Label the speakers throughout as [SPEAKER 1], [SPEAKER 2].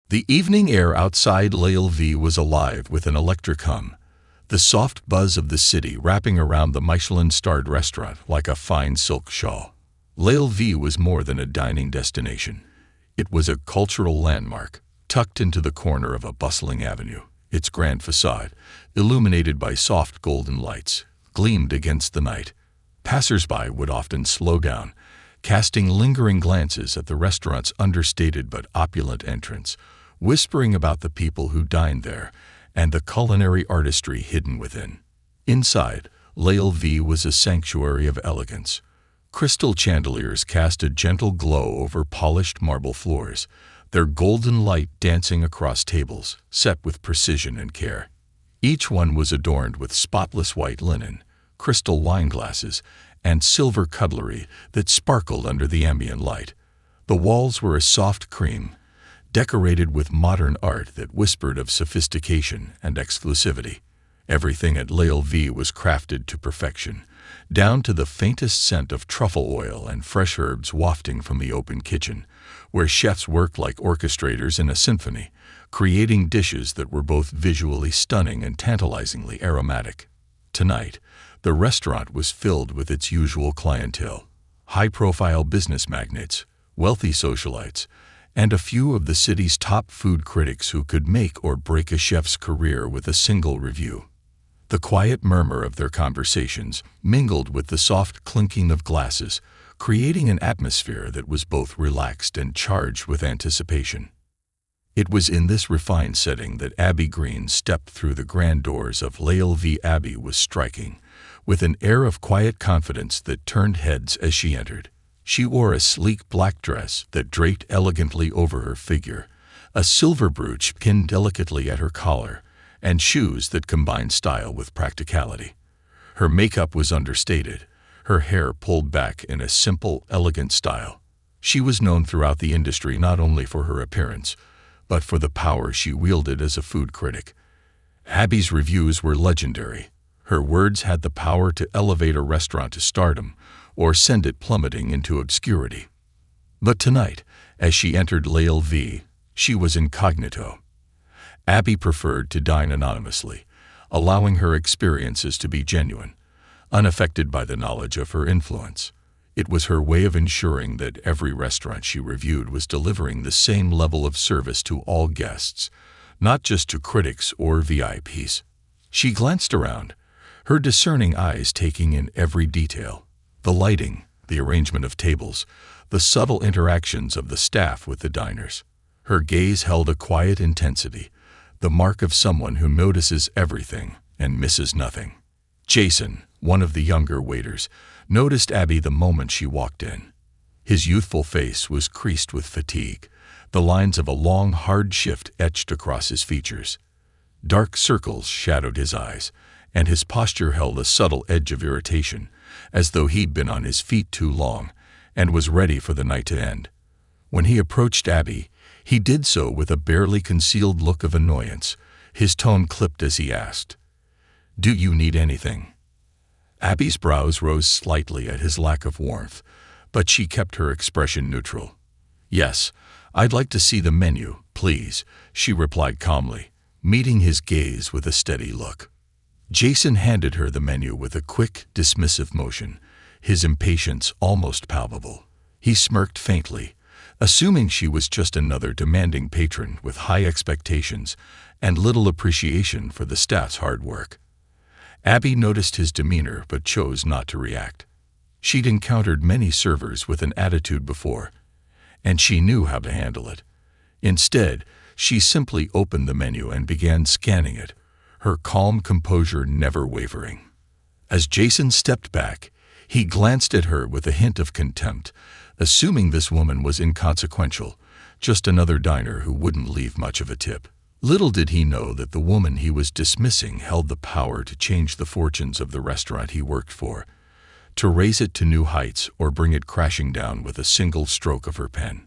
[SPEAKER 1] The evening air outside l'Elv was alive with an electric hum, the soft buzz of the city wrapping around the Michelin-starred restaurant like a fine silk shawl. L'Elv was more than a dining destination. It was a cultural landmark, tucked into the corner of a bustling avenue. Its grand facade, illuminated by soft golden lights, gleamed against the night. Passers-by would often slow down, casting lingering glances at the restaurant's understated but opulent entrance, whispering about the people who dined there and the culinary artistry hidden within. Inside, l'Elv was a sanctuary of elegance. Crystal chandeliers cast a gentle glow over polished marble floors, their golden light dancing across tables, set with precision and care. Each one was adorned with spotless white linen, crystal wine glasses, and silver cutlery that sparkled under the ambient light. The walls were a soft cream, decorated with modern art that whispered of sophistication and exclusivity. Everything at l'Elv was crafted to perfection, down to the faintest scent of truffle oil and fresh herbs wafting from the open kitchen, where chefs worked like orchestrators in a symphony, creating dishes that were both visually stunning and tantalizingly aromatic. Tonight, the restaurant was filled with its usual clientele: high-profile business magnates, wealthy socialites, and a few of the city's top food critics who could make or break a chef's career with a single review. The quiet murmur of their conversations mingled with the soft clinking of glasses, creating an atmosphere that was both relaxed and charged with anticipation. It was in this refined setting that Abby Green stepped through the grand doors of l'Elv. Abby was striking, with an air of quiet confidence that turned heads as she entered. She wore a sleek black dress that draped elegantly over her figure, a silver brooch pinned delicately at her collar, and shoes that combined style with practicality. Her makeup was understated, her hair pulled back in a simple, elegant style. She was known throughout the industry not only for her appearance, but for the power she wielded as a food critic. Abby's reviews were legendary. Her words had the power to elevate a restaurant to stardom or send it plummeting into obscurity. But tonight, as she entered l'Elv, she was incognito. Abby preferred to dine anonymously, allowing her experiences to be genuine, unaffected by the knowledge of her influence. It was her way of ensuring that every restaurant she reviewed was delivering the same level of service to all guests, not just to critics or VIPs. She glanced around, her discerning eyes taking in every detail: the lighting, the arrangement of tables, the subtle interactions of the staff with the diners. Her gaze held a quiet intensity, the mark of someone who notices everything and misses nothing. Jason, one of the younger waiters, noticed Abby the moment she walked in. His youthful face was creased with fatigue, the lines of a long, hard shift etched across his features. Dark circles shadowed his eyes, and his posture held a subtle edge of irritation, as though he'd been on his feet too long and was ready for the night to end. When he approached Abby, he did so with a barely concealed look of annoyance, his tone clipped as he asked, "Do you need anything?" Abby's brows rose slightly at his lack of warmth, but she kept her expression neutral. "Yes, I'd like to see the menu, please," she replied calmly, meeting his gaze with a steady look. Jason handed her the menu with a quick, dismissive motion, his impatience almost palpable. He smirked faintly, assuming she was just another demanding patron with high expectations and little appreciation for the staff's hard work. Abby noticed his demeanor but chose not to react. She'd encountered many servers with an attitude before, and she knew how to handle it. Instead, she simply opened the menu and began scanning it, her calm composure never wavering. As Jason stepped back, he glanced at her with a hint of contempt, assuming this woman was inconsequential, just another diner who wouldn't leave much of a tip. Little did he know that the woman he was dismissing held the power to change the fortunes of the restaurant he worked for, to raise it to new heights or bring it crashing down with a single stroke of her pen.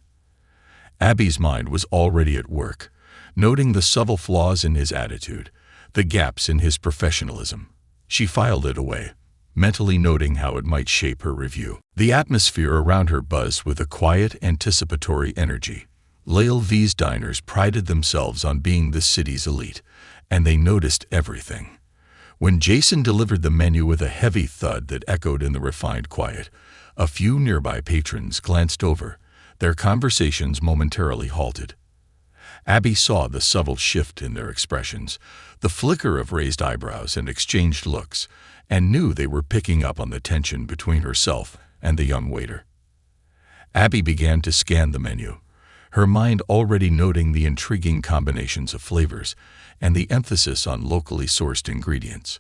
[SPEAKER 1] Abby's mind was already at work, noting the subtle flaws in his attitude, the gaps in his professionalism. She filed it away, mentally noting how it might shape her review. The atmosphere around her buzzed with a quiet, anticipatory energy, Lale V's diners prided themselves on being the city's elite, and they noticed everything. When Jason delivered the menu with a heavy thud that echoed in the refined quiet, a few nearby patrons glanced over, their conversations momentarily halted. Abby saw the subtle shift in their expressions, the flicker of raised eyebrows and exchanged looks, and knew they were picking up on the tension between herself and the young waiter. Abby began to scan the menu, her mind already noting the intriguing combinations of flavors and the emphasis on locally sourced ingredients.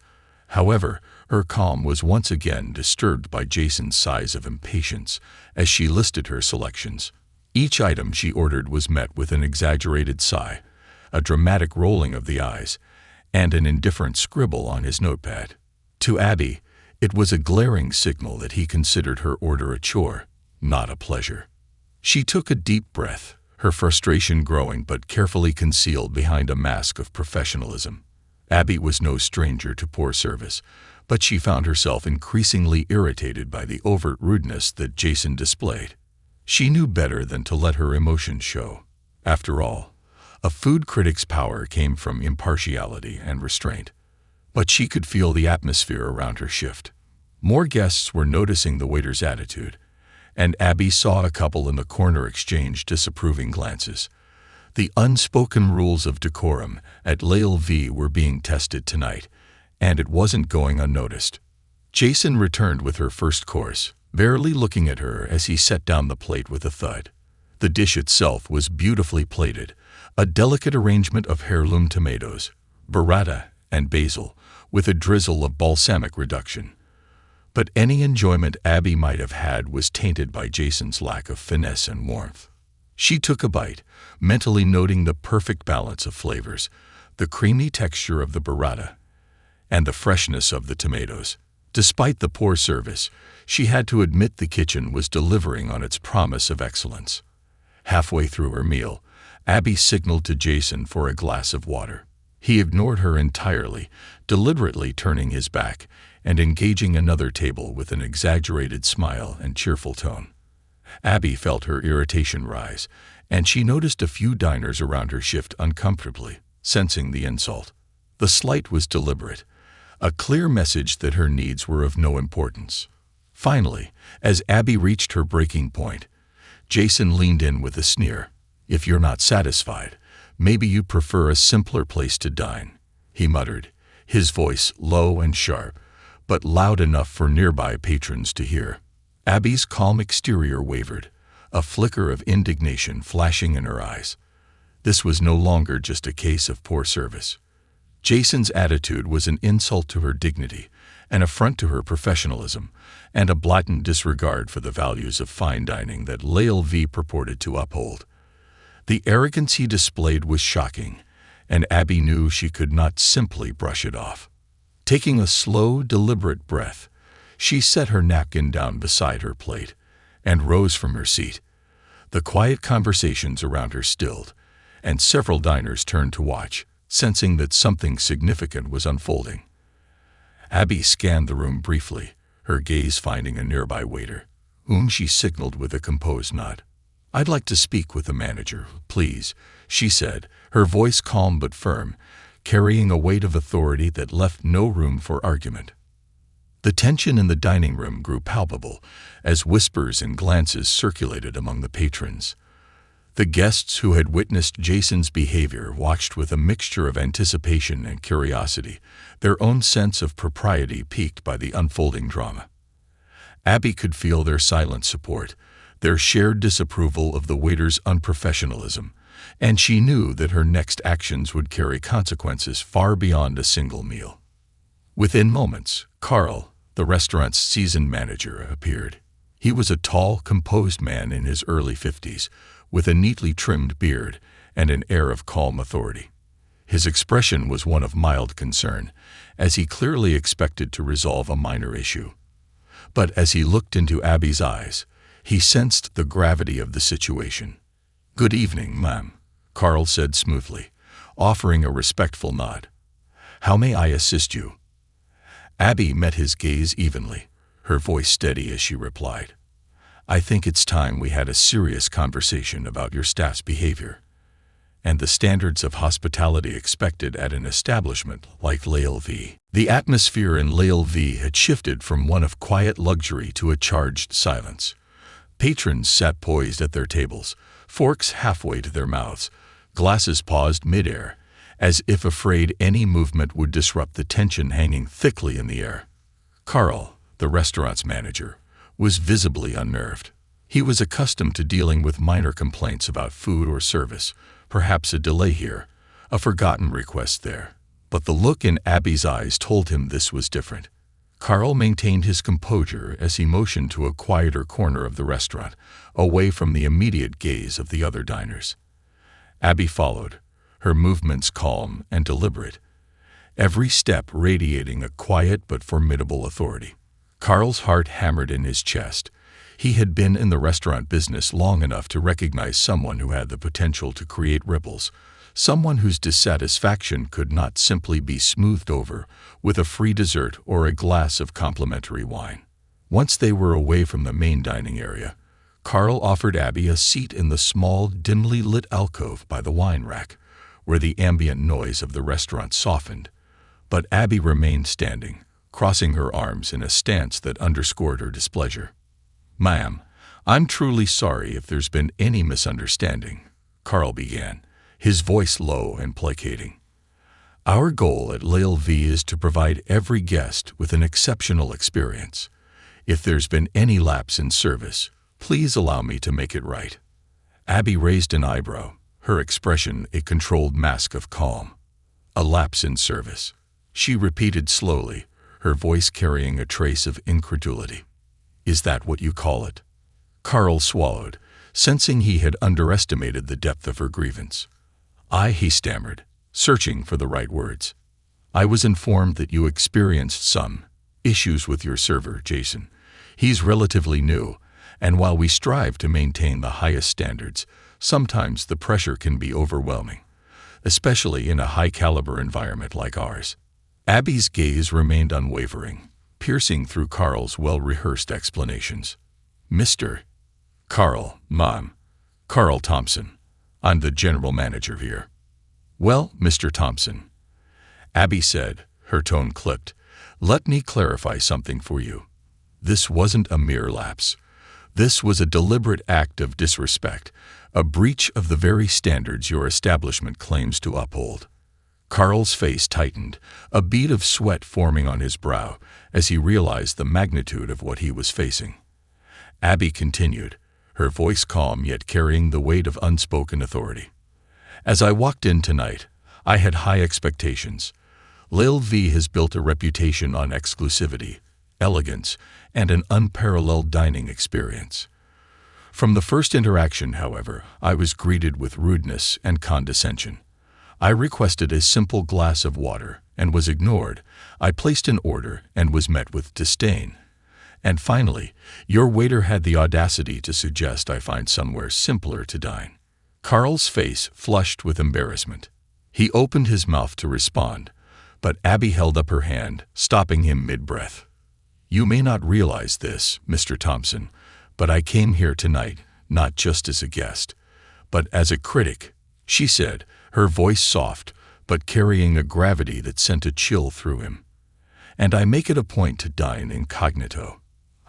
[SPEAKER 1] However, her calm was once again disturbed by Jason's sighs of impatience as she listed her selections. Each item she ordered was met with an exaggerated sigh, a dramatic rolling of the eyes, and an indifferent scribble on his notepad. To Abby, it was a glaring signal that he considered her order a chore, not a pleasure. She took a deep breath, her frustration growing but carefully concealed behind a mask of professionalism. Abby was no stranger to poor service, but she found herself increasingly irritated by the overt rudeness that Jason displayed. She knew better than to let her emotions show. After all, a food critic's power came from impartiality and restraint. But she could feel the atmosphere around her shift. More guests were noticing the waiter's attitude, and Abby saw a couple in the corner exchange disapproving glances. The unspoken rules of decorum at Lale V were being tested tonight, and it wasn't going unnoticed. Jason returned with her first course, barely looking at her as he set down the plate with a thud. The dish itself was beautifully plated, a delicate arrangement of heirloom tomatoes, burrata, and basil, with a drizzle of balsamic reduction. But any enjoyment Abby might have had was tainted by Jason's lack of finesse and warmth. She took a bite, mentally noting the perfect balance of flavors, the creamy texture of the burrata, and the freshness of the tomatoes. Despite the poor service, she had to admit the kitchen was delivering on its promise of excellence. Halfway through her meal, Abby signaled to Jason for a glass of water. He ignored her entirely, deliberately turning his back and engaging another table with an exaggerated smile and cheerful tone. Abby felt her irritation rise, and she noticed a few diners around her shift uncomfortably, sensing the insult. The slight was deliberate, a clear message that her needs were of no importance. Finally, as Abby reached her breaking point, Jason leaned in with a sneer. "If you're not satisfied, maybe you prefer a simpler place to dine," he muttered, his voice low and sharp, but loud enough for nearby patrons to hear. Abby's calm exterior wavered, a flicker of indignation flashing in her eyes. This was no longer just a case of poor service. Jason's attitude was an insult to her dignity, an affront to her professionalism, and a blatant disregard for the values of fine dining that Lale V purported to uphold. The arrogance he displayed was shocking, and Abby knew she could not simply brush it off. Taking a slow, deliberate breath, she set her napkin down beside her plate and rose from her seat. The quiet conversations around her stilled, and several diners turned to watch, sensing that something significant was unfolding. Abby scanned the room briefly, her gaze finding a nearby waiter, whom she signaled with a composed nod. "I'd like to speak with the manager, please," she said, her voice calm but firm, carrying a weight of authority that left no room for argument. The tension in the dining room grew palpable as whispers and glances circulated among the patrons. The guests who had witnessed Jason's behavior watched with a mixture of anticipation and curiosity, their own sense of propriety piqued by the unfolding drama. Abby could feel their silent support, their shared disapproval of the waiter's unprofessionalism, and she knew that her next actions would carry consequences far beyond a single meal. Within moments, Carl, the restaurant's seasoned manager, appeared. He was a tall, composed man in his early 50s, with a neatly trimmed beard and an air of calm authority. His expression was one of mild concern, as he clearly expected to resolve a minor issue. But as he looked into Abby's eyes, he sensed the gravity of the situation. "Good evening, ma'am," Carl said smoothly, offering a respectful nod. "How may I assist you?" Abby met his gaze evenly, her voice steady as she replied. I think it's time we had a serious conversation about your staff's behavior and the standards of hospitality expected at an establishment like LV. The atmosphere in LV had shifted from one of quiet luxury to a charged silence. Patrons sat poised at their tables, forks halfway to their mouths, glasses paused midair, as if afraid any movement would disrupt the tension hanging thickly in the air. Carl, the restaurant's manager, was visibly unnerved. He was accustomed to dealing with minor complaints about food or service, perhaps a delay here, a forgotten request there. But the look in Abby's eyes told him this was different. Carl maintained his composure as he motioned to a quieter corner of the restaurant, away from the immediate gaze of the other diners. Abby followed, her movements calm and deliberate, every step radiating a quiet but formidable authority. Carl's heart hammered in his chest. He had been in the restaurant business long enough to recognize someone who had the potential to create ripples, someone whose dissatisfaction could not simply be smoothed over with a free dessert or a glass of complimentary wine. Once they were away from the main dining area, Carl offered Abby a seat in the small, dimly lit alcove by the wine rack, where the ambient noise of the restaurant softened. But Abby remained standing, crossing her arms in a stance that underscored her displeasure. "Ma'am, I'm truly sorry if there's been any misunderstanding," Carl began, his voice low and placating. "Our goal at LV is to provide every guest with an exceptional experience. If there's been any lapse in service, please allow me to make it right." Abby raised an eyebrow, her expression a controlled mask of calm. "A lapse in service," she repeated slowly, her voice carrying a trace of incredulity. "Is that what you call it?" Carl swallowed, sensing he had underestimated the depth of her grievance. He stammered, searching for the right words. "I was informed that you experienced some issues with your server, Jason. He's relatively new, and while we strive to maintain the highest standards, sometimes the pressure can be overwhelming, especially in a high-caliber environment like ours." Abby's gaze remained unwavering, piercing through Carl's well-rehearsed explanations. "Mr. Carl, Mom. Carl Thompson. I'm the general manager here." "Well, Mr. Thompson," Abby said, her tone clipped, "let me clarify something for you. This wasn't a mere lapse. This was a deliberate act of disrespect, a breach of the very standards your establishment claims to uphold." Carl's face tightened, a bead of sweat forming on his brow as he realized the magnitude of what he was facing. Abby continued, her voice calm yet carrying the weight of unspoken authority. "As I walked in tonight, I had high expectations. LV has built a reputation on exclusivity, elegance, and an unparalleled dining experience. From the first interaction, however, I was greeted with rudeness and condescension. I requested a simple glass of water and was ignored. I placed an order and was met with disdain. And finally, your waiter had the audacity to suggest I find somewhere simpler to dine." Carl's face flushed with embarrassment. He opened his mouth to respond, but Abby held up her hand, stopping him mid-breath. "You may not realize this, Mr. Thompson, but I came here tonight not just as a guest, but as a critic," she said, her voice soft, but carrying a gravity that sent a chill through him. "And I make it a point to dine incognito.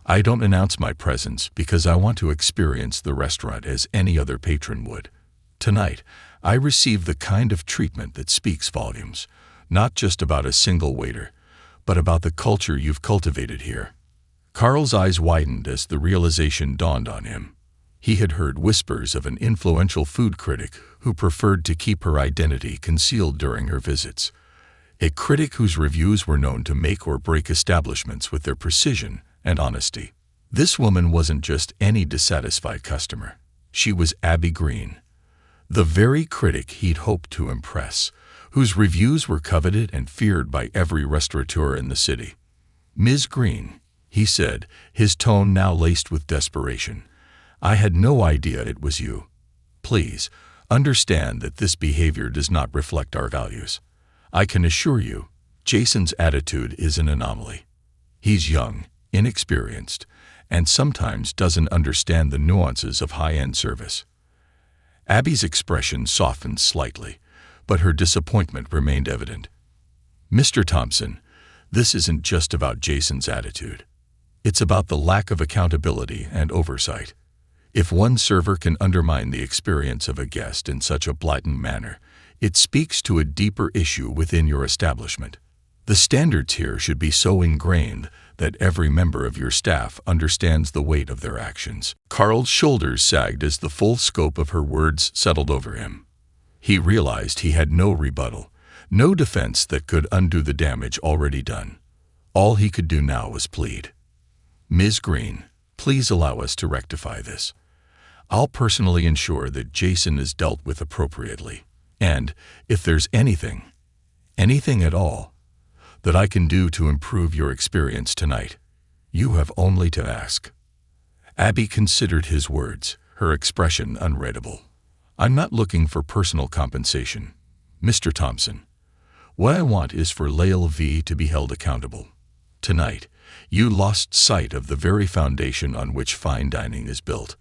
[SPEAKER 1] I don't announce my presence because I want to experience the restaurant as any other patron would. Tonight, I receive the kind of treatment that speaks volumes, not just about a single waiter, but about the culture you've cultivated here." Carl's eyes widened as the realization dawned on him. He had heard whispers of an influential food critic who preferred to keep her identity concealed during her visits. A critic whose reviews were known to make or break establishments with their precision and honesty. This woman wasn't just any dissatisfied customer. She was Abby Green, the very critic he'd hoped to impress, whose reviews were coveted and feared by every restaurateur in the city. "Ms. Green," he said, his tone now laced with desperation, "I had no idea it was you. Please, understand that this behavior does not reflect our values. I can assure you, Jason's attitude is an anomaly. He's young, inexperienced, and sometimes doesn't understand the nuances of high-end service. Abby's expression softened slightly, but her disappointment remained evident. Mr. Thompson, this isn't just about Jason's attitude. It's about the lack of accountability and oversight. If one server can undermine the experience of a guest in such a blatant manner, it speaks to a deeper issue within your establishment. The standards here should be so ingrained that every member of your staff understands the weight of their actions. Carl's shoulders sagged as the full scope of her words settled over him. He realized he had no rebuttal, no defense that could undo the damage already done. All he could do now was plead. Ms. Green, please allow us to rectify this. I'll personally ensure that Jason is dealt with appropriately. And if there's anything at all, that I can do to improve your experience tonight, you have only to ask. Abby considered his words, her expression unreadable. I'm not looking for personal compensation, Mr. Thompson. What I want is for Lael V to be held accountable. Tonight, you lost sight of the very foundation on which fine dining is built.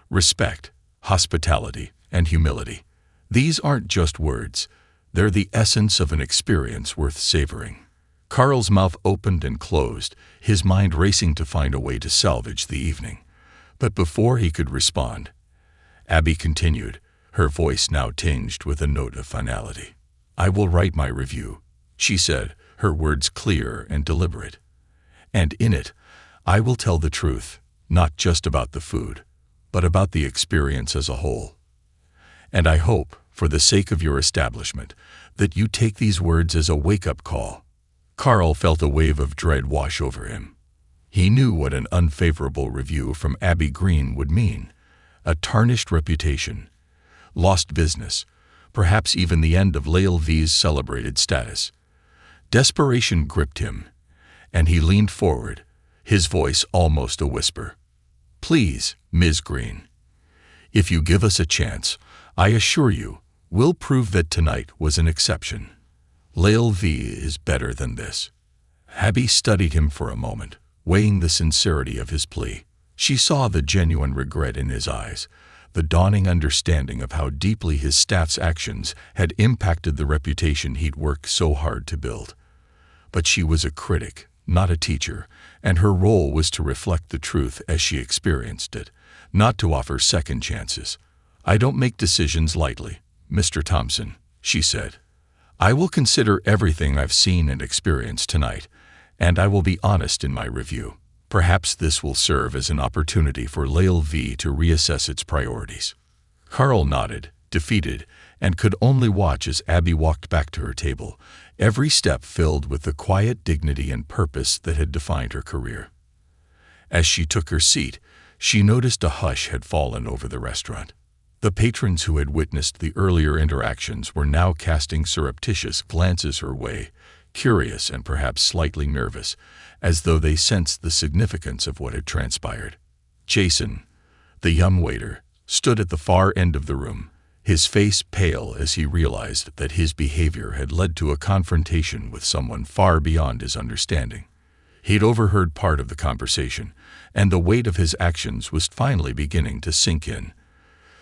[SPEAKER 1] Respect, hospitality, and humility. These aren't just words. They're the essence of an experience worth savoring. Carl's mouth opened and closed, his mind racing to find a way to salvage the evening. But before he could respond, Abby continued, her voice now tinged with a note of finality. I will write my review, she said, her words clear and deliberate. And in it, I will tell the truth, not just about the food, but about the experience as a whole. And I hope, for the sake of your establishment, that you take these words as a wake-up call. Carl felt a wave of dread wash over him. He knew what an unfavorable review from Abby Green would mean. A tarnished reputation, lost business, perhaps even the end of Lael V's celebrated status. Desperation gripped him, and he leaned forward, his voice almost a whisper. Please, Ms. Green, if you give us a chance, I assure you, we'll prove that tonight was an exception. Lael V is better than this. Abby studied him for a moment, weighing the sincerity of his plea. She saw the genuine regret in his eyes, the dawning understanding of how deeply his staff's actions had impacted the reputation he'd worked so hard to build. But she was a critic, not a teacher, and her role was to reflect the truth as she experienced it, not to offer second chances. I don't make decisions lightly, Mr. Thompson, she said. I will consider everything I've seen and experienced tonight, and I will be honest in my review. Perhaps this will serve as an opportunity for Lael V to reassess its priorities. Carl nodded, defeated, and could only watch as Abby walked back to her table, every step filled with the quiet dignity and purpose that had defined her career. As she took her seat, she noticed a hush had fallen over the restaurant. The patrons who had witnessed the earlier interactions were now casting surreptitious glances her way, curious and perhaps slightly nervous, as though they sensed the significance of what had transpired. Jason, the young waiter, stood at the far end of the room, his face pale as he realized that his behavior had led to a confrontation with someone far beyond his understanding. He'd overheard part of the conversation, and the weight of his actions was finally beginning to sink in.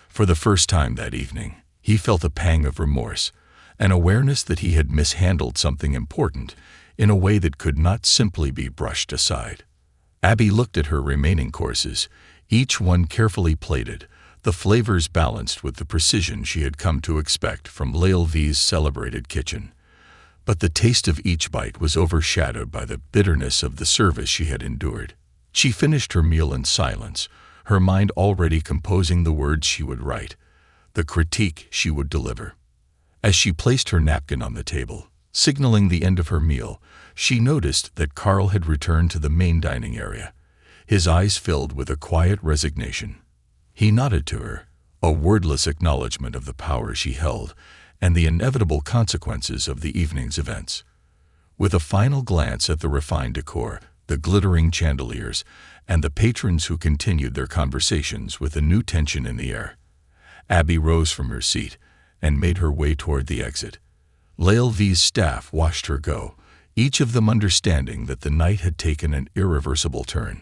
[SPEAKER 1] For the first time that evening, he felt a pang of remorse, an awareness that he had mishandled something important in a way that could not simply be brushed aside. Abby looked at her remaining courses, each one carefully plated, the flavors balanced with the precision she had come to expect from Lael V's celebrated kitchen. But the taste of each bite was overshadowed by the bitterness of the service she had endured. She finished her meal in silence, her mind already composing the words she would write, the critique she would deliver. As she placed her napkin on the table, signaling the end of her meal, she noticed that Carl had returned to the main dining area, his eyes filled with a quiet resignation. He nodded to her, a wordless acknowledgement of the power she held and the inevitable consequences of the evening's events. With a final glance at the refined decor, the glittering chandeliers, and the patrons who continued their conversations with a new tension in the air, Abby rose from her seat and made her way toward the exit. Lael V's staff watched her go, each of them understanding that the night had taken an irreversible turn.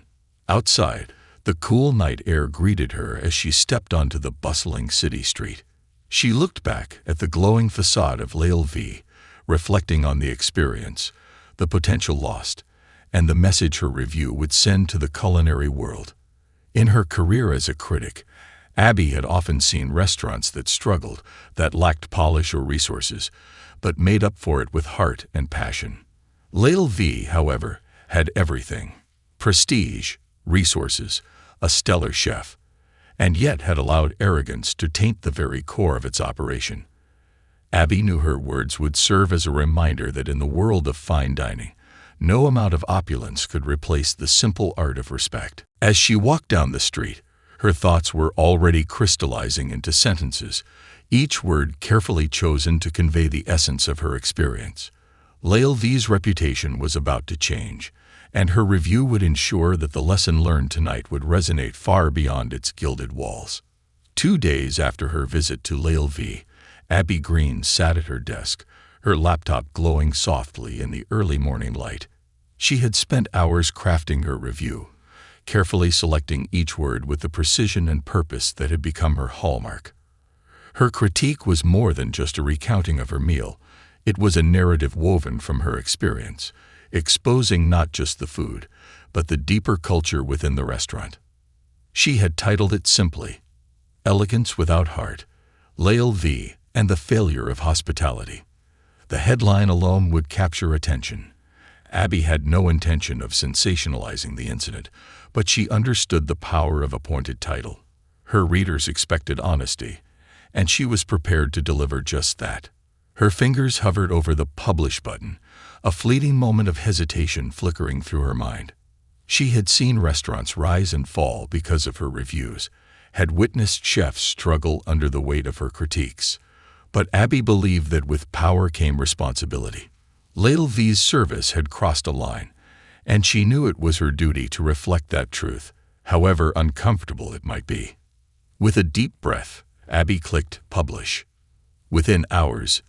[SPEAKER 1] Outside, the cool night air greeted her as she stepped onto the bustling city street. She looked back at the glowing facade of Lale V, reflecting on the experience, the potential lost, and the message her review would send to the culinary world. In her career as a critic, Abby had often seen restaurants that struggled, that lacked polish or resources, but made up for it with heart and passion. Lale V, however, had everything: prestige, resources, a stellar chef, and yet had allowed arrogance to taint the very core of its operation. Abby knew her words would serve as a reminder that in the world of fine dining, no amount of opulence could replace the simple art of respect. As she walked down the street, her thoughts were already crystallizing into sentences, each word carefully chosen to convey the essence of her experience. Lale V's reputation was about to change, and her review would ensure that the lesson learned tonight would resonate far beyond its gilded walls. 2 days after her visit to Lale V, Abby Green sat at her desk, her laptop glowing softly in the early morning light. She had spent hours crafting her review, carefully selecting each word with the precision and purpose that had become her hallmark. Her critique was more than just a recounting of her meal. It was a narrative woven from her experience, exposing not just the food, but the deeper culture within the restaurant. She had titled it simply, "Elegance Without Heart, Lale V and the Failure of Hospitality." The headline alone would capture attention. Abby had no intention of sensationalizing the incident, but she understood the power of a pointed title. Her readers expected honesty, and she was prepared to deliver just that. Her fingers hovered over the publish button, a fleeting moment of hesitation flickering through her mind. She had seen restaurants rise and fall because of her reviews, had witnessed chefs struggle under the weight of her critiques. But Abby believed that with power came responsibility. Lale V's service had crossed a line, and she knew it was her duty to reflect that truth, however uncomfortable it might be. With a deep breath, Abby clicked publish. Within hours,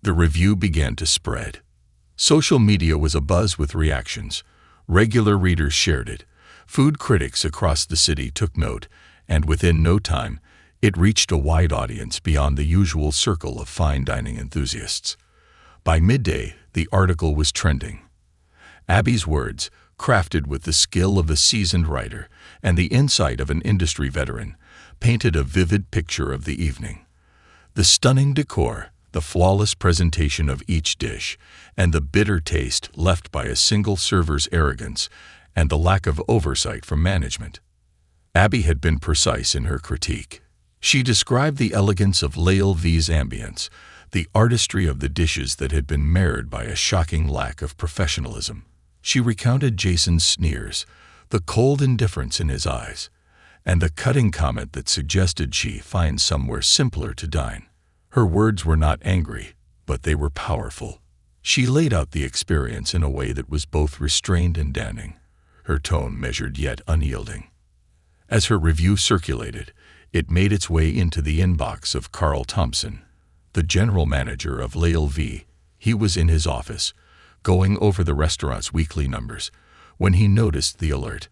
[SPEAKER 1] the review began to spread. Social media was abuzz with reactions. Regular readers shared it. Food critics across the city took note, and within no time, it reached a wide audience beyond the usual circle of fine dining enthusiasts. By midday, the article was trending. Abby's words, crafted with the skill of a seasoned writer and the insight of an industry veteran, painted a vivid picture of the evening. The stunning decor, the flawless presentation of each dish, and the bitter taste left by a single server's arrogance and the lack of oversight from management. Abby had been precise in her critique. She described the elegance of Lale V's ambience, the artistry of the dishes that had been marred by a shocking lack of professionalism. She recounted Jason's sneers, the cold indifference in his eyes, and the cutting comment that suggested she find somewhere simpler to dine. Her words were not angry, but they were powerful. She laid out the experience in a way that was both restrained and damning, her tone measured yet unyielding. As her review circulated, it made its way into the inbox of Carl Thompson, the general manager of Lale V. He was in his office, going over the restaurant's weekly numbers, when he noticed the alert.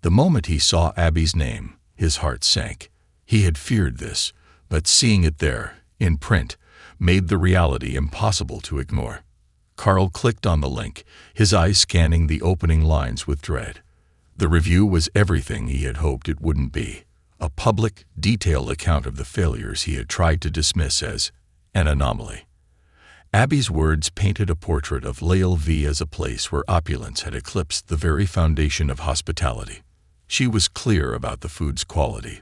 [SPEAKER 1] The moment he saw Abby's name, his heart sank. He had feared this, but seeing it there, in print, made the reality impossible to ignore. Carl clicked on the link, his eyes scanning the opening lines with dread. The review was everything he had hoped it wouldn't be. A public, detailed account of the failures he had tried to dismiss as an anomaly. Abby's words painted a portrait of Lale V as a place where opulence had eclipsed the very foundation of hospitality. She was clear about the food's quality,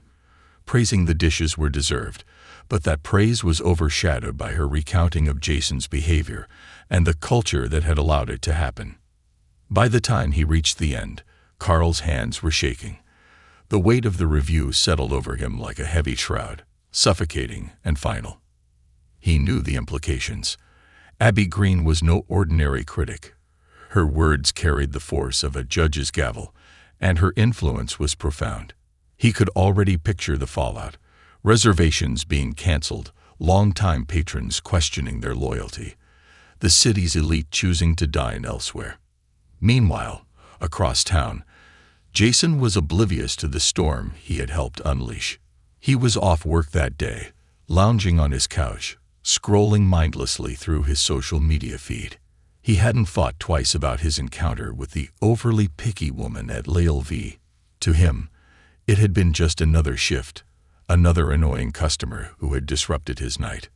[SPEAKER 1] praising the dishes were deserved, but that praise was overshadowed by her recounting of Jason's behavior and the culture that had allowed it to happen. By the time he reached the end, Carl's hands were shaking. The weight of the review settled over him like a heavy shroud, suffocating and final. He knew the implications. Abby Green was no ordinary critic. Her words carried the force of a judge's gavel, and her influence was profound. He could already picture the fallout: reservations being canceled, long-time patrons questioning their loyalty, the city's elite choosing to dine elsewhere. Meanwhile, across town, Jason was oblivious to the storm he had helped unleash. He was off work that day, lounging on his couch, scrolling mindlessly through his social media feed. He hadn't thought twice about his encounter with the overly picky woman at LV. To him, it had been just another shift, another annoying customer who had disrupted his night.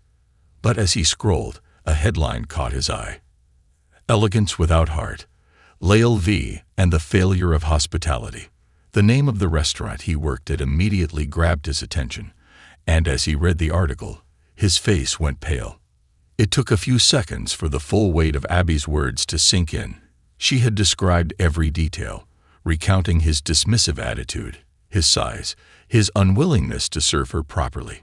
[SPEAKER 1] But as he scrolled, a headline caught his eye. Elegance without heart, LV and the failure of hospitality. The name of the restaurant he worked at immediately grabbed his attention, and as he read the article, his face went pale. It took a few seconds for the full weight of Abby's words to sink in. She had described every detail, recounting his dismissive attitude, his size, his unwillingness to serve her properly.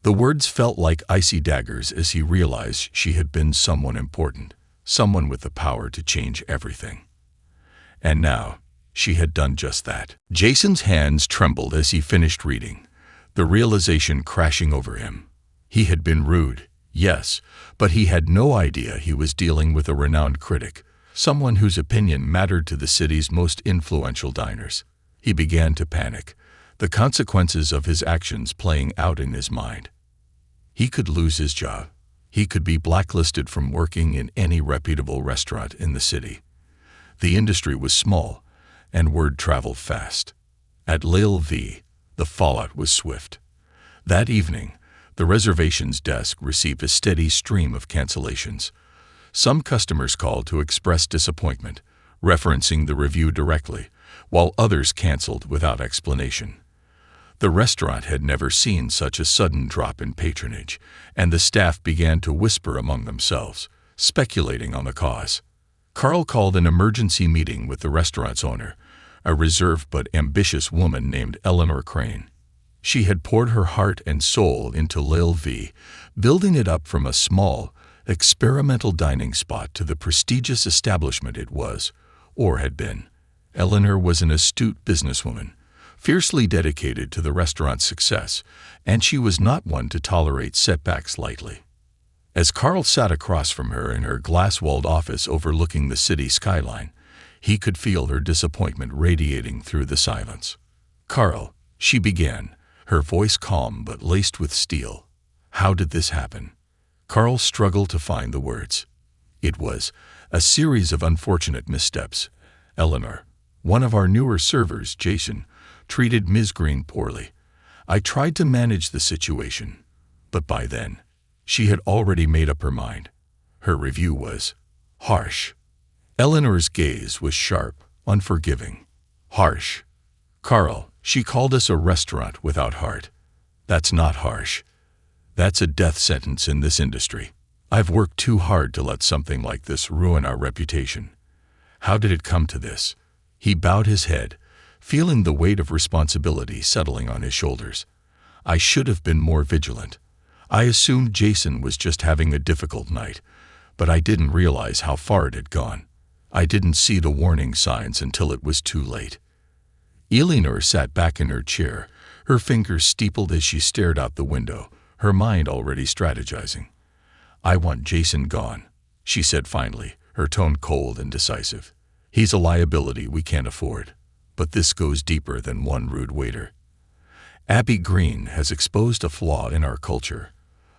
[SPEAKER 1] The words felt like icy daggers as he realized she had been someone important, someone with the power to change everything. And now, she had done just that. Jason's hands trembled as he finished reading, the realization crashing over him. He had been rude, yes, but he had no idea he was dealing with a renowned critic, someone whose opinion mattered to the city's most influential diners. He began to panic, the consequences of his actions playing out in his mind. He could lose his job. He could be blacklisted from working in any reputable restaurant in the city. The industry was small, and word traveled fast. At LV, the fallout was swift. That evening, the reservations desk received a steady stream of cancellations. Some customers called to express disappointment, referencing the review directly, while others canceled without explanation. The restaurant had never seen such a sudden drop in patronage, and the staff began to whisper among themselves, speculating on the cause. Carl called an emergency meeting with the restaurant's owner, a reserved but ambitious woman named Eleanor Crane. She had poured her heart and soul into LV, building it up from a small, experimental dining spot to the prestigious establishment it was, or had been. Eleanor was an astute businesswoman, fiercely dedicated to the restaurant's success, and she was not one to tolerate setbacks lightly. As Carl sat across from her in her glass-walled office overlooking the city skyline, he could feel her disappointment radiating through the silence. "Carl," she began, her voice calm but laced with steel. "How did this happen?" Carl struggled to find the words. "It was a series of unfortunate missteps. Eleanor, one of our newer servers, Jason, treated Ms. Green poorly. I tried to manage the situation, but by then, she had already made up her mind. Her review was harsh." Eleanor's gaze was sharp, unforgiving. "Harsh? Carl, she called us a restaurant without heart. That's not harsh. That's a death sentence in this industry. I've worked too hard to let something like this ruin our reputation. How did it come to this?" He bowed his head, feeling the weight of responsibility settling on his shoulders. "I should have been more vigilant. I assumed Jason was just having a difficult night, but I didn't realize how far it had gone. I didn't see the warning signs until it was too late." Eleanor sat back in her chair, her fingers steepled as she stared out the window, her mind already strategizing. "I want Jason gone," she said finally, her tone cold and decisive. "He's a liability we can't afford. But this goes deeper than one rude waiter. Abby Green has exposed a flaw in our culture,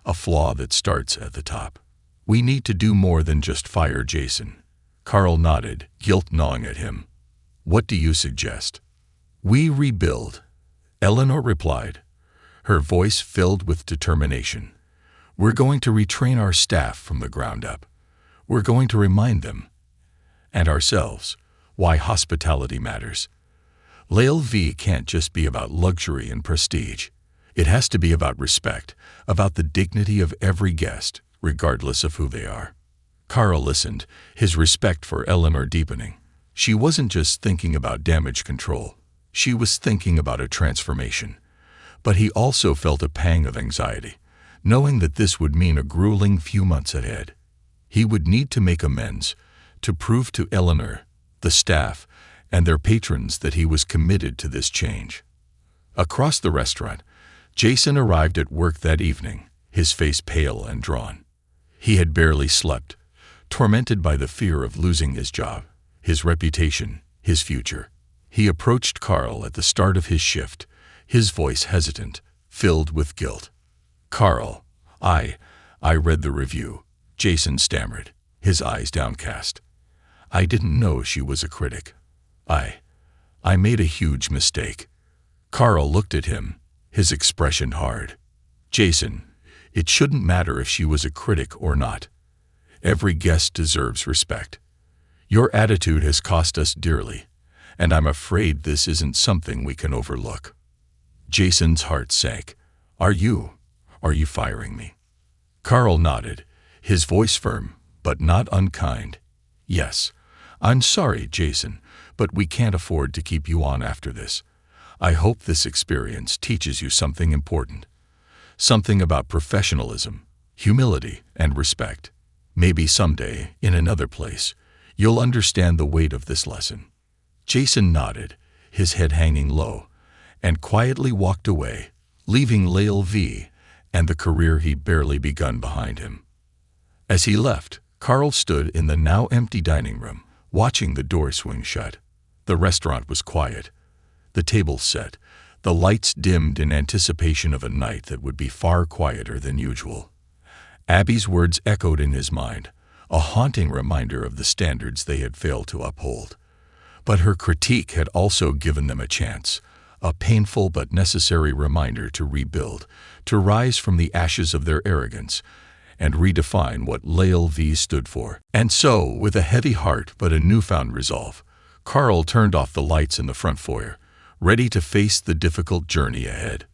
[SPEAKER 1] a flaw that starts at the top. We need to do more than just fire Jason." Carl nodded, guilt gnawing at him. "What do you suggest?" "We rebuild," Eleanor replied, her voice filled with determination. "We're going to retrain our staff from the ground up. We're going to remind them, and ourselves, why hospitality matters. LV can't just be about luxury and prestige. It has to be about respect, about the dignity of every guest, regardless of who they are." Carl listened, his respect for Eleanor deepening. She wasn't just thinking about damage control. She was thinking about a transformation. But he also felt a pang of anxiety, knowing that this would mean a grueling few months ahead. He would need to make amends, to prove to Eleanor, the staff, and their patrons that he was committed to this change. Across the restaurant, Jason arrived at work that evening, his face pale and drawn. He had barely slept, tormented by the fear of losing his job, his reputation, his future. He approached Carl at the start of his shift, his voice hesitant, filled with guilt. "Carl, I read the review," Jason stammered, his eyes downcast. "I didn't know she was a critic. I made a huge mistake." Carl looked at him, his expression hard. "Jason, it shouldn't matter if she was a critic or not. Every guest deserves respect. Your attitude has cost us dearly, and I'm afraid this isn't something we can overlook." Jason's heart sank. Are you firing me?" Carl nodded, his voice firm, but not unkind. "Yes, I'm sorry, Jason, but we can't afford to keep you on after this. I hope this experience teaches you something important. Something about professionalism, humility, and respect. Maybe someday, in another place, you'll understand the weight of this lesson." Jason nodded, his head hanging low, and quietly walked away, leaving Lael V and the career he'd barely begun behind him. As he left, Carl stood in the now empty dining room, watching the door swing shut. The restaurant was quiet, the tables set, the lights dimmed in anticipation of a night that would be far quieter than usual. Abby's words echoed in his mind, a haunting reminder of the standards they had failed to uphold. But her critique had also given them a chance, a painful but necessary reminder to rebuild, to rise from the ashes of their arrogance, and redefine what Lael V stood for. And so, with a heavy heart but a newfound resolve, Carl turned off the lights in the front foyer, ready to face the difficult journey ahead.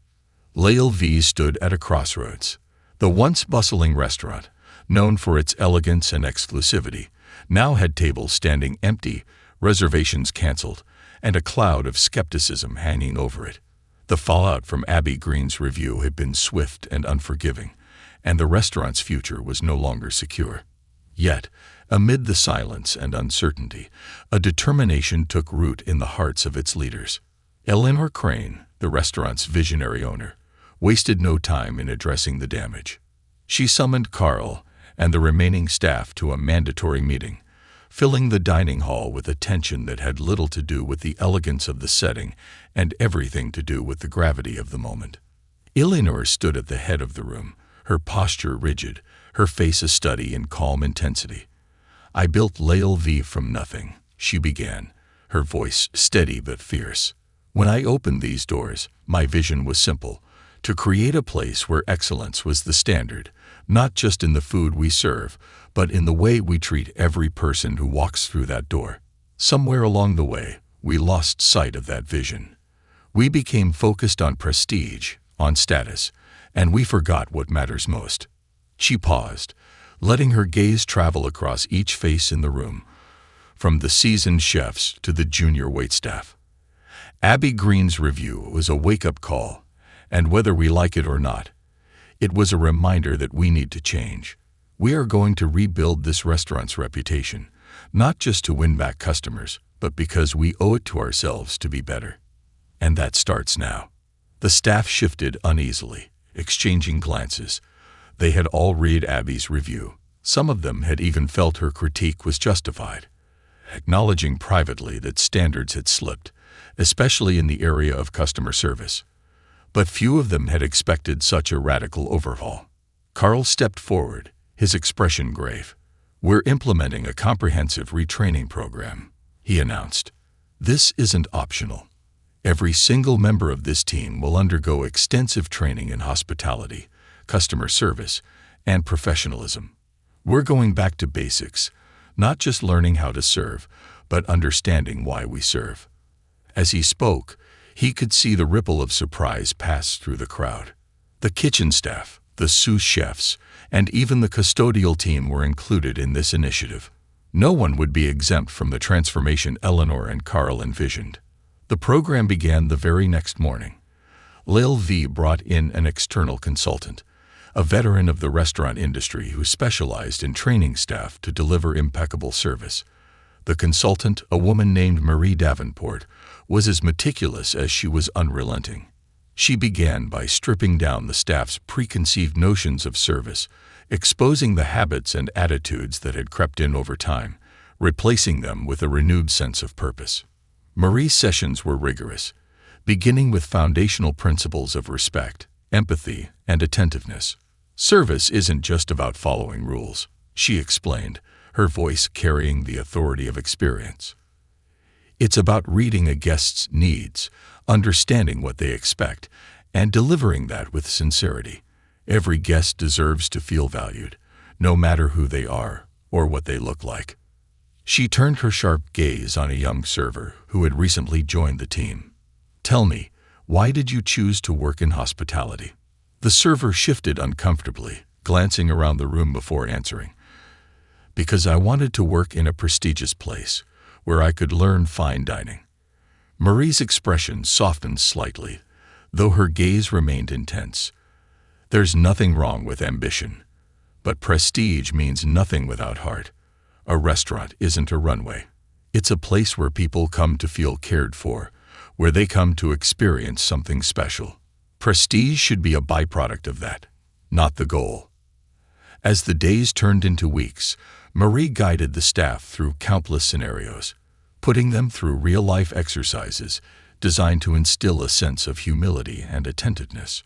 [SPEAKER 1] Lael V stood at a crossroads. The once bustling restaurant, known for its elegance and exclusivity, now had tables standing empty, reservations canceled, and a cloud of skepticism hanging over it. The fallout from Abby Green's review had been swift and unforgiving, and the restaurant's future was no longer secure. Yet, amid the silence and uncertainty, a determination took root in the hearts of its leaders. Eleanor Crane, the restaurant's visionary owner, wasted no time in addressing the damage. She summoned Carl and the remaining staff to a mandatory meeting, filling the dining hall with a tension that had little to do with the elegance of the setting and everything to do with the gravity of the moment. Eleanor stood at the head of the room, her posture rigid, her face a study in calm intensity. "I built Lael V from nothing," she began, her voice steady but fierce. "When I opened these doors, my vision was simple: to create a place where excellence was the standard, not just in the food we serve, but in the way we treat every person who walks through that door. Somewhere along the way, we lost sight of that vision. We became focused on prestige, on status, and we forgot what matters most." She paused, letting her gaze travel across each face in the room, from the seasoned chefs to the junior waitstaff. Abby Green's review was a wake-up call, and whether we like it or not, it was a reminder that we need to change. We are going to rebuild this restaurant's reputation, not just to win back customers, but because we owe it to ourselves to be better. And that starts now. The staff shifted uneasily, exchanging glances. They had all read Abby's review. Some of them had even felt her critique was justified, acknowledging privately that standards had slipped, especially in the area of customer service. But few of them had expected such a radical overhaul. Carl stepped forward, his expression grave. "We're implementing a comprehensive retraining program," he announced. "This isn't optional. Every single member of this team will undergo extensive training in hospitality, customer service, and professionalism. We're going back to basics, not just learning how to serve, but understanding why we serve." As he spoke, he could see the ripple of surprise pass through the crowd. The kitchen staff, the sous chefs, and even the custodial team were included in this initiative. No one would be exempt from the transformation Eleanor and Carl envisioned. The program began the very next morning. Lael V brought in an external consultant, a veteran of the restaurant industry who specialized in training staff to deliver impeccable service. The consultant, a woman named Marie Davenport, was as meticulous as she was unrelenting. She began by stripping down the staff's preconceived notions of service, exposing the habits and attitudes that had crept in over time, replacing them with a renewed sense of purpose. Marie's sessions were rigorous, beginning with foundational principles of respect, empathy, and attentiveness. Service isn't just about following rules, she explained, her voice carrying the authority of experience. It's about reading a guest's needs, understanding what they expect, and delivering that with sincerity. Every guest deserves to feel valued, no matter who they are or what they look like. She turned her sharp gaze on a young server who had recently joined the team. "Tell me, why did you choose to work in hospitality?" The server shifted uncomfortably, glancing around the room before answering. "Because I wanted to work in a prestigious place, where I could learn fine dining." Marie's expression softened slightly, though her gaze remained intense. There's nothing wrong with ambition, but prestige means nothing without heart. A restaurant isn't a runway. It's a place where people come to feel cared for, where they come to experience something special. Prestige should be a byproduct of that, not the goal. As the days turned into weeks, Marie guided the staff through countless scenarios, putting them through real-life exercises designed to instill a sense of humility and attentiveness.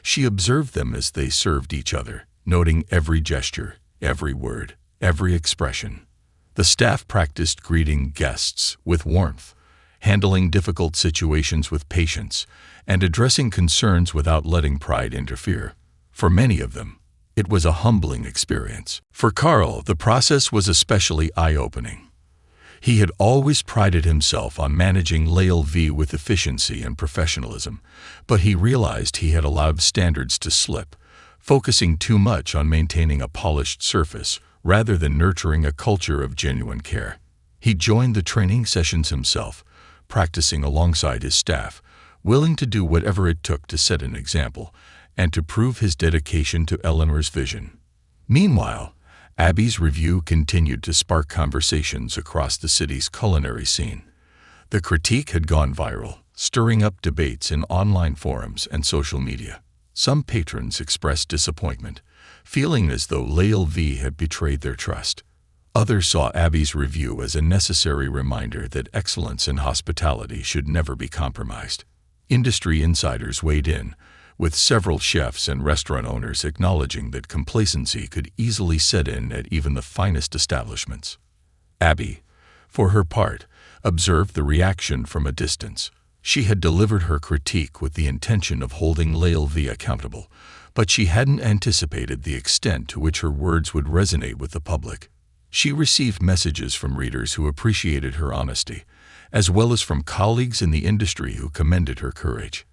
[SPEAKER 1] She observed them as they served each other, noting every gesture, every word, every expression. The staff practiced greeting guests with warmth, handling difficult situations with patience, and addressing concerns without letting pride interfere. For many of them, it was a humbling experience. For Carl, the process was especially eye-opening. He had always prided himself on managing LV with efficiency and professionalism, but he realized he had allowed standards to slip, focusing too much on maintaining a polished surface rather than nurturing a culture of genuine care. He joined the training sessions himself, practicing alongside his staff, willing to do whatever it took to set an example and to prove his dedication to Eleanor's vision. Meanwhile, Abby's review continued to spark conversations across the city's culinary scene. The Critic had gone viral, stirring up debates in online forums and social media. Some patrons expressed disappointment, feeling as though LV had betrayed their trust. Others saw Abby's review as a necessary reminder that excellence in hospitality should never be compromised. Industry insiders weighed in, with several chefs and restaurant owners acknowledging that complacency could easily set in at even the finest establishments. Abby, for her part, observed the reaction from a distance. She had delivered her critique with the intention of holding LV accountable, but she hadn't anticipated the extent to which her words would resonate with the public. She received messages from readers who appreciated her honesty, as well as from colleagues in the industry who commended her courage.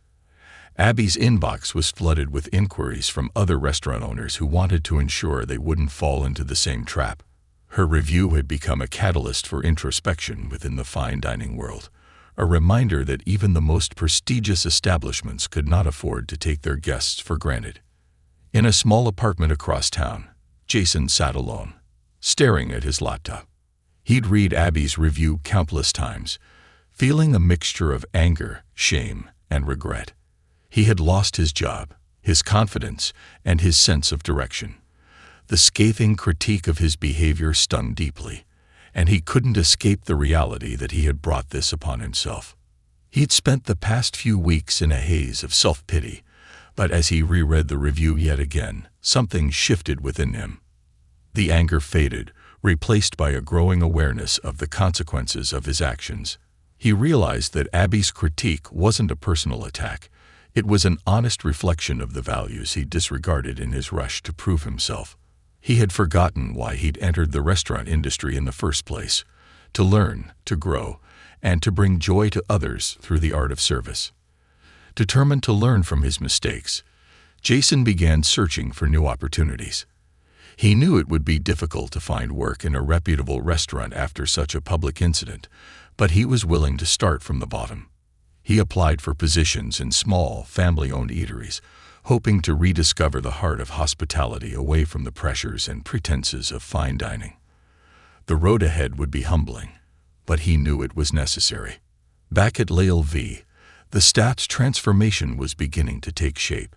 [SPEAKER 1] Abby's inbox was flooded with inquiries from other restaurant owners who wanted to ensure they wouldn't fall into the same trap. Her review had become a catalyst for introspection within the fine dining world, a reminder that even the most prestigious establishments could not afford to take their guests for granted. In a small apartment across town, Jason sat alone, staring at his laptop. He'd read Abby's review countless times, feeling a mixture of anger, shame, and regret. He had lost his job, his confidence, and his sense of direction. The scathing critique of his behavior stung deeply, and he couldn't escape the reality that he had brought this upon himself. He'd spent the past few weeks in a haze of self-pity, but as he reread the review yet again, something shifted within him. The anger faded, replaced by a growing awareness of the consequences of his actions. He realized that Abby's critique wasn't a personal attack. It was an honest reflection of the values he disregarded in his rush to prove himself. He had forgotten why he'd entered the restaurant industry in the first place: to learn, to grow, and to bring joy to others through the art of service. Determined to learn from his mistakes, Jason began searching for new opportunities. He knew it would be difficult to find work in a reputable restaurant after such a public incident, but he was willing to start from the bottom. He applied for positions in small, family-owned eateries, hoping to rediscover the heart of hospitality away from the pressures and pretenses of fine dining. The road ahead would be humbling, but he knew it was necessary. Back at LV, the staff's transformation was beginning to take shape.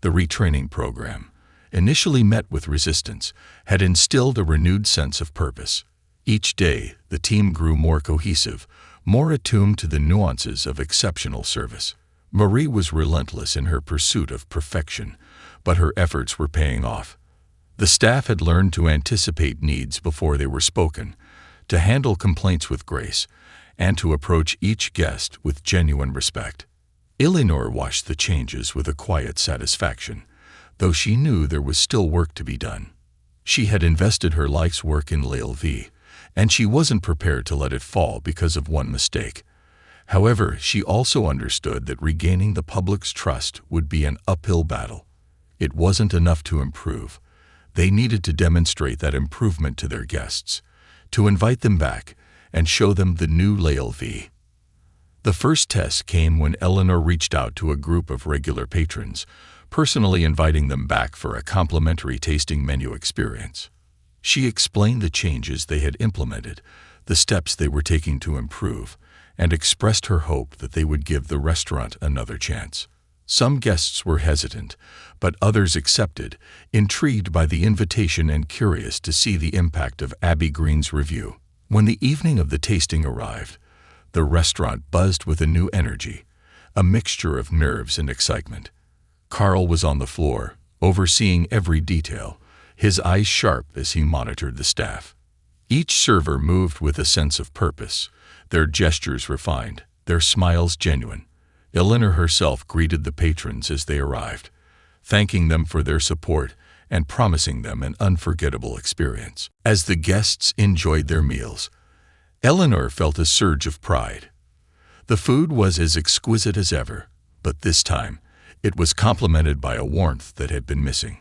[SPEAKER 1] The retraining program, initially met with resistance, had instilled a renewed sense of purpose. Each day, the team grew more cohesive, more attuned to the nuances of exceptional service. Marie was relentless in her pursuit of perfection, but her efforts were paying off. The staff had learned to anticipate needs before they were spoken, to handle complaints with grace, and to approach each guest with genuine respect. Eleanor watched the changes with a quiet satisfaction, though she knew there was still work to be done. She had invested her life's work in l'Elv, and she wasn't prepared to let it fall because of one mistake. However, she also understood that regaining the public's trust would be an uphill battle. It wasn't enough to improve. They needed to demonstrate that improvement to their guests, to invite them back, and show them the new l'Elv. The first test came when Eleanor reached out to a group of regular patrons, personally inviting them back for a complimentary tasting menu experience. She explained the changes they had implemented, the steps they were taking to improve, and expressed her hope that they would give the restaurant another chance. Some guests were hesitant, but others accepted, intrigued by the invitation and curious to see the impact of Abby Green's review. When the evening of the tasting arrived, the restaurant buzzed with a new energy, a mixture of nerves and excitement. Carl was on the floor, overseeing every detail, his eyes sharp as he monitored the staff. Each server moved with a sense of purpose, their gestures refined, their smiles genuine. Eleanor herself greeted the patrons as they arrived, thanking them for their support and promising them an unforgettable experience. As the guests enjoyed their meals, Eleanor felt a surge of pride. The food was as exquisite as ever, but this time, it was complemented by a warmth that had been missing.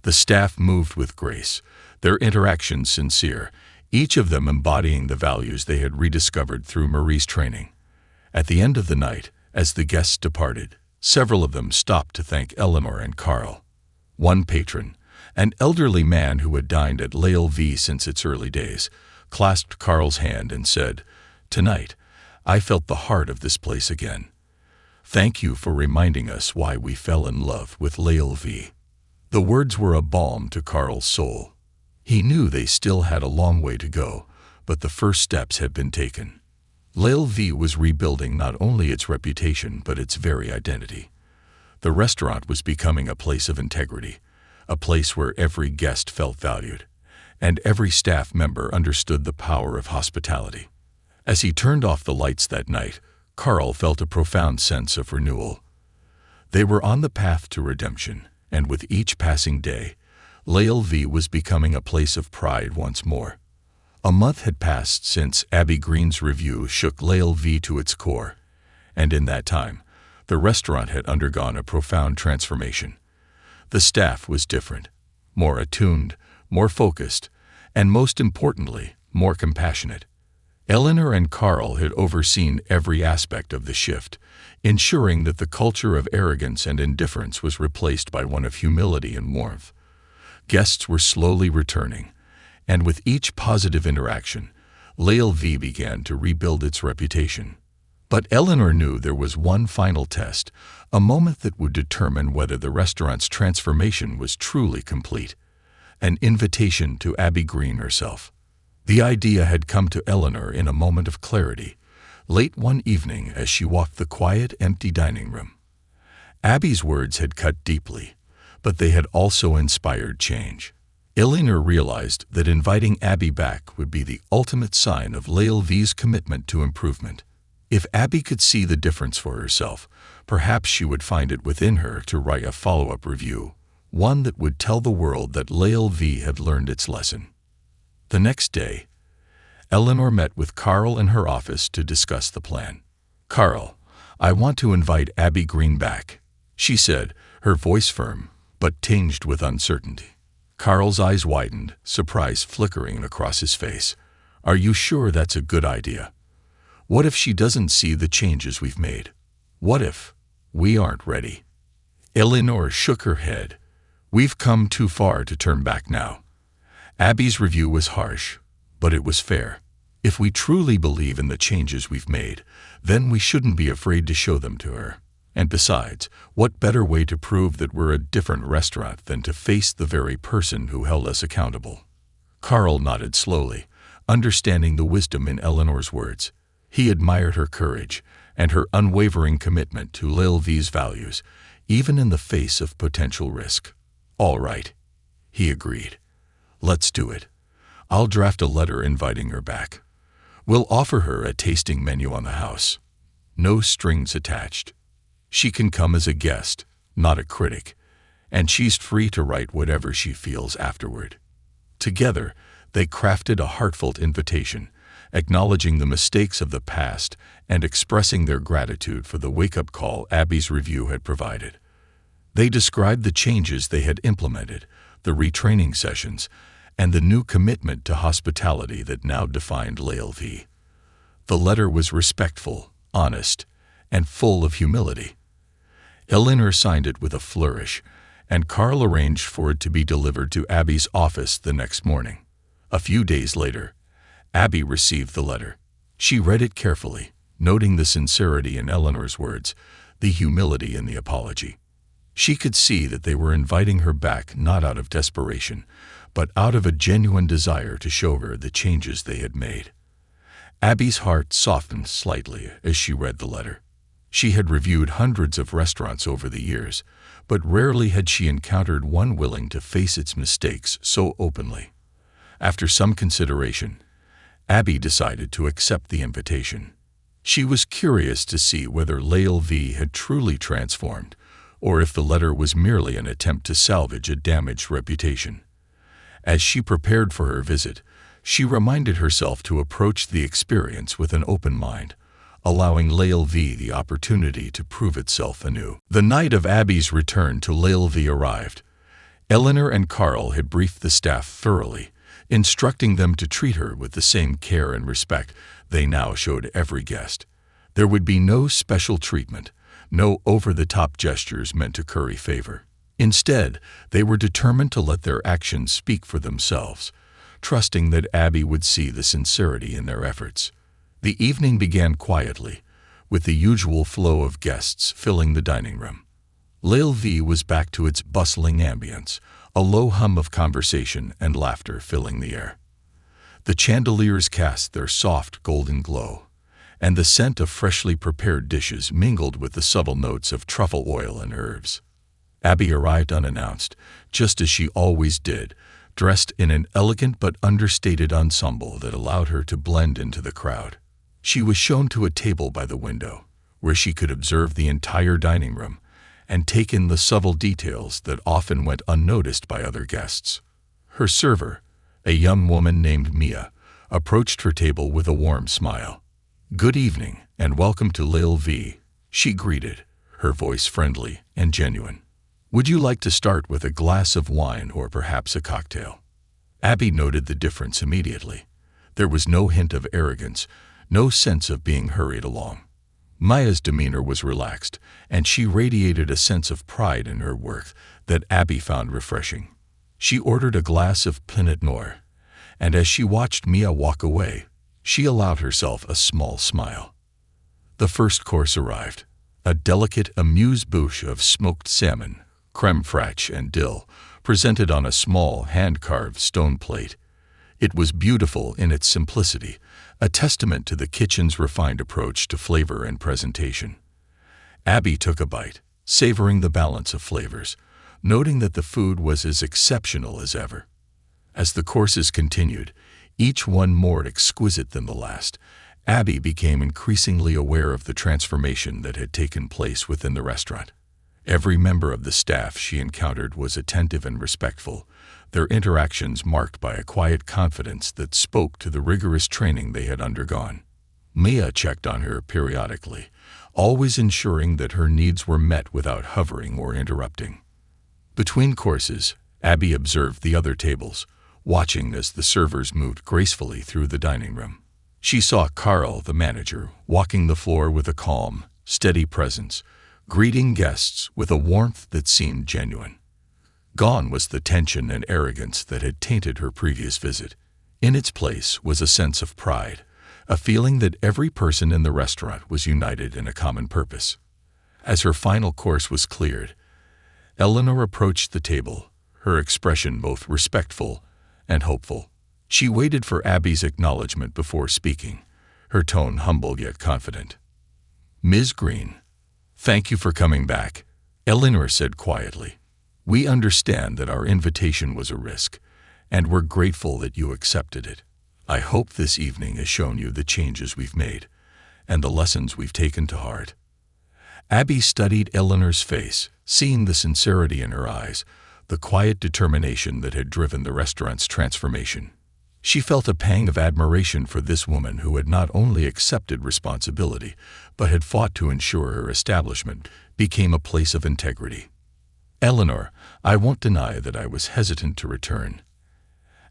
[SPEAKER 1] The staff moved with grace, their interactions sincere, each of them embodying the values they had rediscovered through Marie's training. At the end of the night, as the guests departed, several of them stopped to thank Eleanor and Carl. One patron, an elderly man who had dined at l'Elv since its early days, clasped Carl's hand and said, "Tonight, I felt the heart of this place again. Thank you for reminding us why we fell in love with l'Elv." The words were a balm to Carl's soul. He knew they still had a long way to go, but the first steps had been taken. L'Elv was rebuilding not only its reputation but its very identity. The restaurant was becoming a place of integrity, a place where every guest felt valued, and every staff member understood the power of hospitality. As he turned off the lights that night, Carl felt a profound sense of renewal. They were on the path to redemption, and with each passing day, l'Elv was becoming a place of pride once more. A month had passed since Abby Green's review shook l'Elv to its core, and in that time, the restaurant had undergone a profound transformation. The staff was different, more attuned, more focused, and most importantly, more compassionate. Eleanor and Carl had overseen every aspect of the shift, ensuring that the culture of arrogance and indifference was replaced by one of humility and warmth. Guests were slowly returning, and with each positive interaction, l'Elv began to rebuild its reputation. But Eleanor knew there was one final test, a moment that would determine whether the restaurant's transformation was truly complete. An invitation to Abby Green herself. The idea had come to Eleanor in a moment of clarity, late one evening as she walked the quiet, empty dining room. Abby's words had cut deeply, but they had also inspired change. Eleanor realized that inviting Abby back would be the ultimate sign of l'Elv's commitment to improvement. If Abby could see the difference for herself, perhaps she would find it within her to write a follow-up review, one that would tell the world that l'Elv had learned its lesson. The next day, Eleanor met with Carl in her office to discuss the plan. "Carl, I want to invite Abby Green back," she said, her voice firm, but tinged with uncertainty. Carl's eyes widened, surprise flickering across his face. "Are you sure that's a good idea? What if she doesn't see the changes we've made? What if we aren't ready?" Eleanor shook her head. "We've come too far to turn back now." Abby's review was harsh, but it was fair. If we truly believe in the changes we've made, then we shouldn't be afraid to show them to her. And besides, what better way to prove that we're a different restaurant than to face the very person who held us accountable? Carl nodded slowly, understanding the wisdom in Eleanor's words. He admired her courage and her unwavering commitment to Lil V's values, even in the face of potential risk. "All right," he agreed. "Let's do it. I'll draft a letter inviting her back. We'll offer her a tasting menu on the house. No strings attached. She can come as a guest, not a critic, and she's free to write whatever she feels afterward." Together, they crafted a heartfelt invitation, acknowledging the mistakes of the past and expressing their gratitude for the wake-up call Abby's review had provided. They described the changes they had implemented, the retraining sessions, and the new commitment to hospitality that now defined Lil V. The letter was respectful, honest, and full of humility. Eleanor signed it with a flourish, and Carl arranged for it to be delivered to Abby's office the next morning. A few days later, Abby received the letter. She read it carefully, noting the sincerity in Eleanor's words, the humility in the apology. She could see that they were inviting her back not out of desperation, but out of a genuine desire to show her the changes they had made. Abby's heart softened slightly as she read the letter. She had reviewed hundreds of restaurants over the years, but rarely had she encountered one willing to face its mistakes so openly. After some consideration, Abby decided to accept the invitation. She was curious to see whether Lil V had truly transformed, or if the letter was merely an attempt to salvage a damaged reputation. As she prepared for her visit, she reminded herself to approach the experience with an open mind, allowing Lil V the opportunity to prove itself anew. The night of Abby's return to Lil V arrived. Eleanor and Carl had briefed the staff thoroughly, instructing them to treat her with the same care and respect they now showed every guest. There would be no special treatment, no over-the-top gestures meant to curry favor. Instead, they were determined to let their actions speak for themselves, trusting that Abby would see the sincerity in their efforts. The evening began quietly, with the usual flow of guests filling the dining room. Lil V was back to its bustling ambience, a low hum of conversation and laughter filling the air. The chandeliers cast their soft golden glow, and the scent of freshly prepared dishes mingled with the subtle notes of truffle oil and herbs. Abby arrived unannounced, just as she always did, dressed in an elegant but understated ensemble that allowed her to blend into the crowd. She was shown to a table by the window, where she could observe the entire dining room and take in the subtle details that often went unnoticed by other guests. Her server, a young woman named Mia, approached her table with a warm smile. "Good evening, and welcome to Lil V," she greeted, her voice friendly and genuine. "Would you like to start with a glass of wine or perhaps a cocktail?" Abby noted the difference immediately. There was no hint of arrogance, no sense of being hurried along. Maya's demeanor was relaxed, and she radiated a sense of pride in her work that Abby found refreshing. She ordered a glass of Pinot Noir, and as she watched Mia walk away, she allowed herself a small smile. The first course arrived, a delicate amuse-bouche of smoked salmon, creme fraiche, and dill, presented on a small, hand-carved stone plate. It was beautiful in its simplicity, a testament to the kitchen's refined approach to flavor and presentation. Abby took a bite, savoring the balance of flavors, noting that the food was as exceptional as ever. As the courses continued, each one more exquisite than the last, Abby became increasingly aware of the transformation that had taken place within the restaurant. Every member of the staff she encountered was attentive and respectful, their interactions marked by a quiet confidence that spoke to the rigorous training they had undergone. Mia checked on her periodically, always ensuring that her needs were met without hovering or interrupting. Between courses, Abby observed the other tables, watching as the servers moved gracefully through the dining room. She saw Carl, the manager, walking the floor with a calm, steady presence, greeting guests with a warmth that seemed genuine. Gone was the tension and arrogance that had tainted her previous visit. In its place was a sense of pride, a feeling that every person in the restaurant was united in a common purpose. As her final course was cleared, Eleanor approached the table, her expression both respectful and hopeful. She waited for Abby's acknowledgement before speaking, her tone humble yet confident. "Ms. Green, thank you for coming back," Eleanor said quietly. "We understand that our invitation was a risk, and we're grateful that you accepted it. I hope this evening has shown you the changes we've made and the lessons we've taken to heart." Abby studied Eleanor's face, seeing the sincerity in her eyes, the quiet determination that had driven the restaurant's transformation. She felt a pang of admiration for this woman who had not only accepted responsibility, but had fought to ensure her establishment became a place of integrity. "Eleanor, I won't deny that I was hesitant to return,"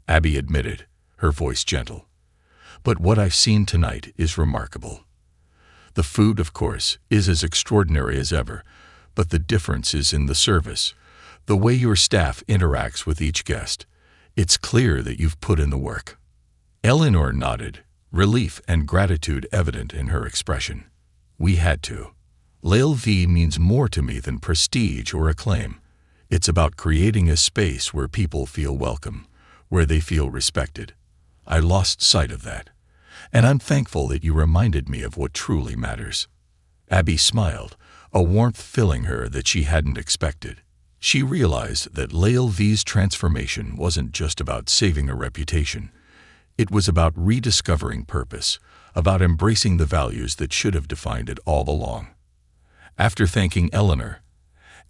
[SPEAKER 1] Abby admitted, her voice gentle. "But what I've seen tonight is remarkable. The food, of course, is as extraordinary as ever, but the difference is in the service, the way your staff interacts with each guest. It's clear that you've put in the work." Eleanor nodded, relief and gratitude evident in her expression. "We had to. LV means more to me than prestige or acclaim. It's about creating a space where people feel welcome, where they feel respected. I lost sight of that, and I'm thankful that you reminded me of what truly matters." Abby smiled, a warmth filling her that she hadn't expected. She realized that LV's transformation wasn't just about saving a reputation. It was about rediscovering purpose, about embracing the values that should have defined it all along. After thanking Eleanor,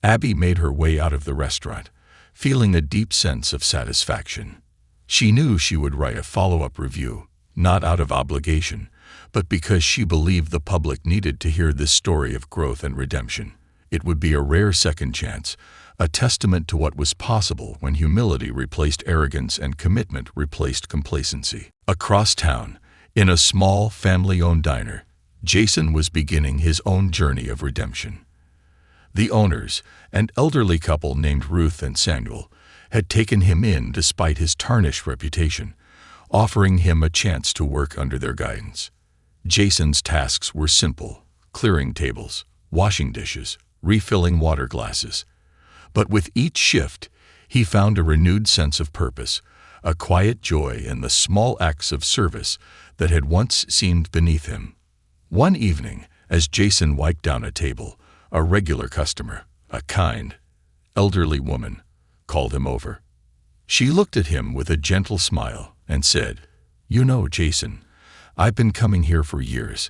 [SPEAKER 1] Abby made her way out of the restaurant, feeling a deep sense of satisfaction. She knew she would write a follow-up review, not out of obligation, but because she believed the public needed to hear this story of growth and redemption. It would be a rare second chance, a testament to what was possible when humility replaced arrogance and commitment replaced complacency. Across town, in a small, family-owned diner, Jason was beginning his own journey of redemption. The owners, an elderly couple named Ruth and Samuel, had taken him in despite his tarnished reputation, offering him a chance to work under their guidance. Jason's tasks were simple: clearing tables, washing dishes, refilling water glasses. But with each shift, he found a renewed sense of purpose, a quiet joy in the small acts of service that had once seemed beneath him. One evening, as Jason wiped down a table, a regular customer, a kind, elderly woman, called him over. She looked at him with a gentle smile and said, "You know, Jason, I've been coming here for years,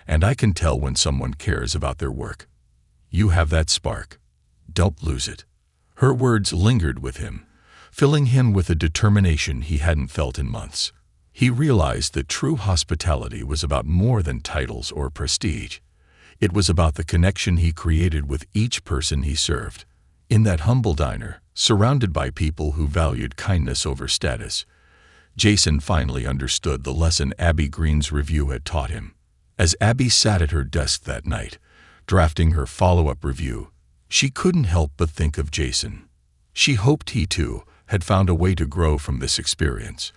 [SPEAKER 1] and I can tell when someone cares about their work. You have that spark. Don't lose it." Her words lingered with him, filling him with a determination he hadn't felt in months. He realized that true hospitality was about more than titles or prestige. It was about the connection he created with each person he served. In that humble diner, surrounded by people who valued kindness over status, Jason finally understood the lesson Abby Green's review had taught him. As Abby sat at her desk that night, drafting her follow-up review, she couldn't help but think of Jason. She hoped he, too, had found a way to grow from this experience,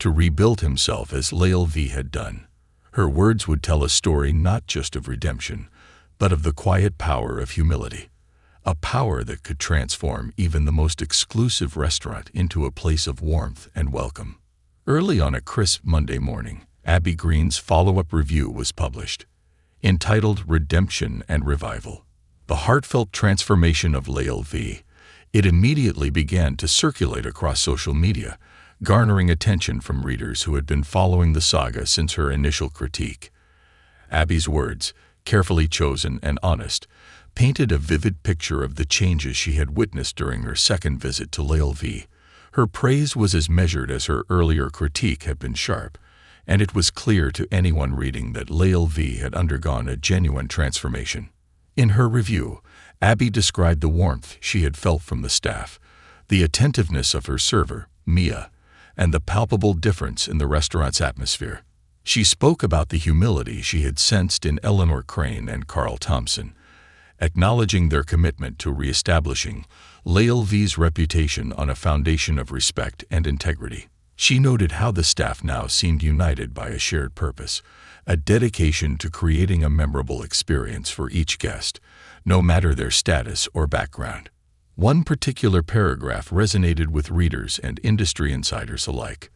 [SPEAKER 1] to rebuild himself as LV had done. Her words would tell a story not just of redemption, but of the quiet power of humility, a power that could transform even the most exclusive restaurant into a place of warmth and welcome. Early on a crisp Monday morning, Abby Green's follow-up review was published, entitled "Redemption and Revival: The Heartfelt Transformation of LV." It immediately began to circulate across social media, garnering attention from readers who had been following the saga since her initial critique. Abby's words, carefully chosen and honest, painted a vivid picture of the changes she had witnessed during her second visit to LV. Her praise was as measured as her earlier critique had been sharp, and it was clear to anyone reading that LV had undergone a genuine transformation. In her review, Abby described the warmth she had felt from the staff, the attentiveness of her server, Mia, and the palpable difference in the restaurant's atmosphere. She spoke about the humility she had sensed in Eleanor Crane and Carl Thompson, acknowledging their commitment to reestablishing LV's reputation on a foundation of respect and integrity. She noted how the staff now seemed united by a shared purpose, a dedication to creating a memorable experience for each guest, no matter their status or background. One particular paragraph resonated with readers and industry insiders alike.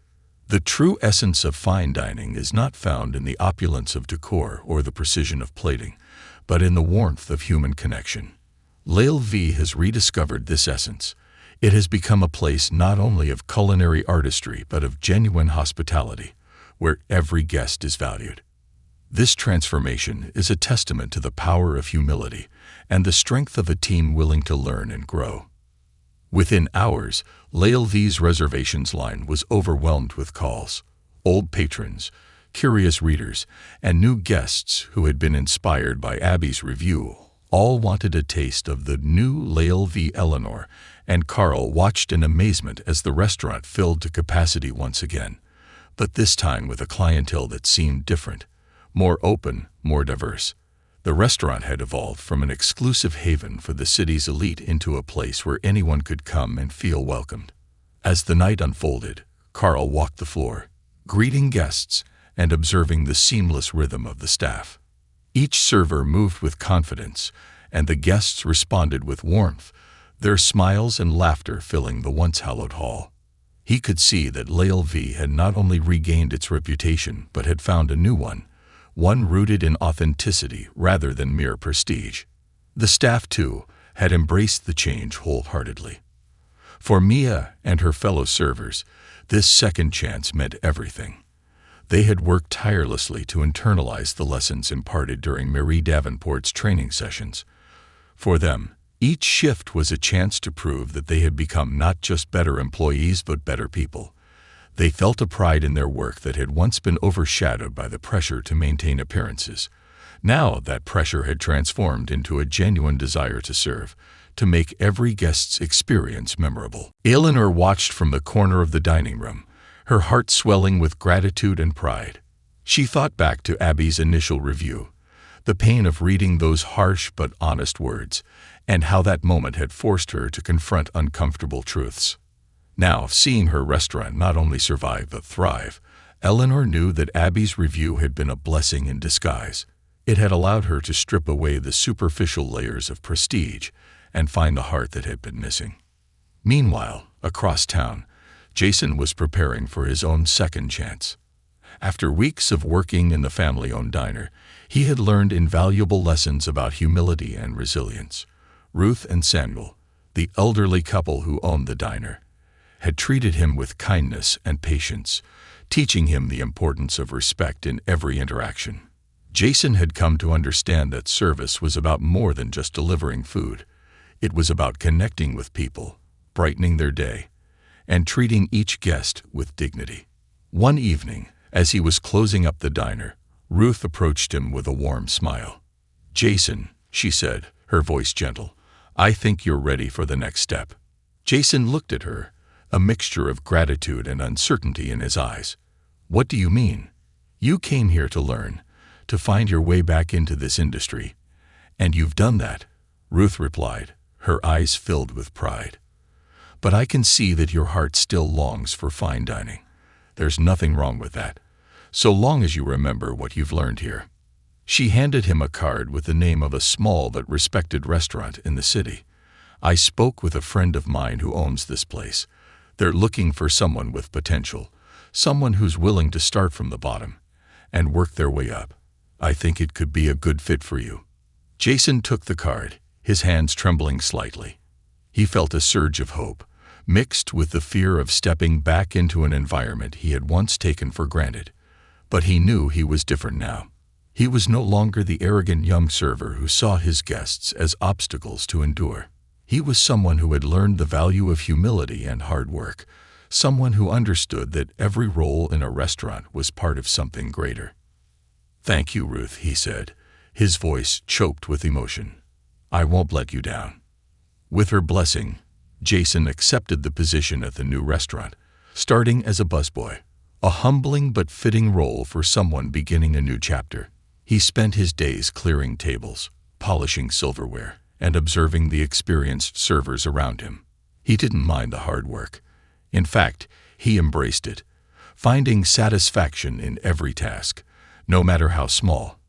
[SPEAKER 1] The true essence of fine dining is not found in the opulence of decor or the precision of plating, but in the warmth of human connection. Lale V has rediscovered this essence. It has become a place not only of culinary artistry but of genuine hospitality, where every guest is valued. This transformation is a testament to the power of humility and the strength of a team willing to learn and grow. Within hours, Lale V's reservations line was overwhelmed with calls. Old patrons, curious readers, and new guests who had been inspired by Abby's review all wanted a taste of the new Lale V. Eleanor and Carl watched in amazement as the restaurant filled to capacity once again, but this time with a clientele that seemed different, more open, more diverse. The restaurant had evolved from an exclusive haven for the city's elite into a place where anyone could come and feel welcomed. As the night unfolded, Carl walked the floor, greeting guests and observing the seamless rhythm of the staff. Each server moved with confidence, and the guests responded with warmth, their smiles and laughter filling the once hallowed hall. He could see that Lale V had not only regained its reputation but had found a new one rooted in authenticity rather than mere prestige. The staff, too, had embraced the change wholeheartedly. For Mia and her fellow servers, this second chance meant everything. They had worked tirelessly to internalize the lessons imparted during Marie Davenport's training sessions. For them, each shift was a chance to prove that they had become not just better employees but better people. They felt a pride in their work that had once been overshadowed by the pressure to maintain appearances. Now that pressure had transformed into a genuine desire to serve, to make every guest's experience memorable. Eleanor watched from the corner of the dining room, her heart swelling with gratitude and pride. She thought back to Abby's initial review, the pain of reading those harsh but honest words, and how that moment had forced her to confront uncomfortable truths. Now, seeing her restaurant not only survive but thrive, Eleanor knew that Abby's review had been a blessing in disguise. It had allowed her to strip away the superficial layers of prestige and find the heart that had been missing. Meanwhile, across town, Jason was preparing for his own second chance. After weeks of working in the family-owned diner, he had learned invaluable lessons about humility and resilience. Ruth and Samuel, the elderly couple who owned the diner, had treated him with kindness and patience, teaching him the importance of respect in every interaction. Jason had come to understand that service was about more than just delivering food. It was about connecting with people, brightening their day, and treating each guest with dignity. One evening, as he was closing up the diner, Ruth approached him with a warm smile. "Jason," she said, her voice gentle, "I think you're ready for the next step." Jason looked at her, a mixture of gratitude and uncertainty in his eyes. "What do you mean?" "You came here to learn, to find your way back into this industry. And you've done that," Ruth replied, her eyes filled with pride. "But I can see that your heart still longs for fine dining. There's nothing wrong with that, so long as you remember what you've learned here." She handed him a card with the name of a small but respected restaurant in the city. "I spoke with a friend of mine who owns this place. They're looking for someone with potential, someone who's willing to start from the bottom and work their way up. I think it could be a good fit for you." Jason took the card, his hands trembling slightly. He felt a surge of hope, mixed with the fear of stepping back into an environment he had once taken for granted. But he knew he was different now. He was no longer the arrogant young server who saw his guests as obstacles to endure. He was someone who had learned the value of humility and hard work, someone who understood that every role in a restaurant was part of something greater. "Thank you, Ruth," he said, his voice choked with emotion. "I won't let you down." With her blessing, Jason accepted the position at the new restaurant, starting as a busboy, a humbling but fitting role for someone beginning a new chapter. He spent his days clearing tables, polishing silverware, and observing the experienced servers around him. He didn't mind the hard work. In fact, he embraced it, finding satisfaction in every task, no matter how small.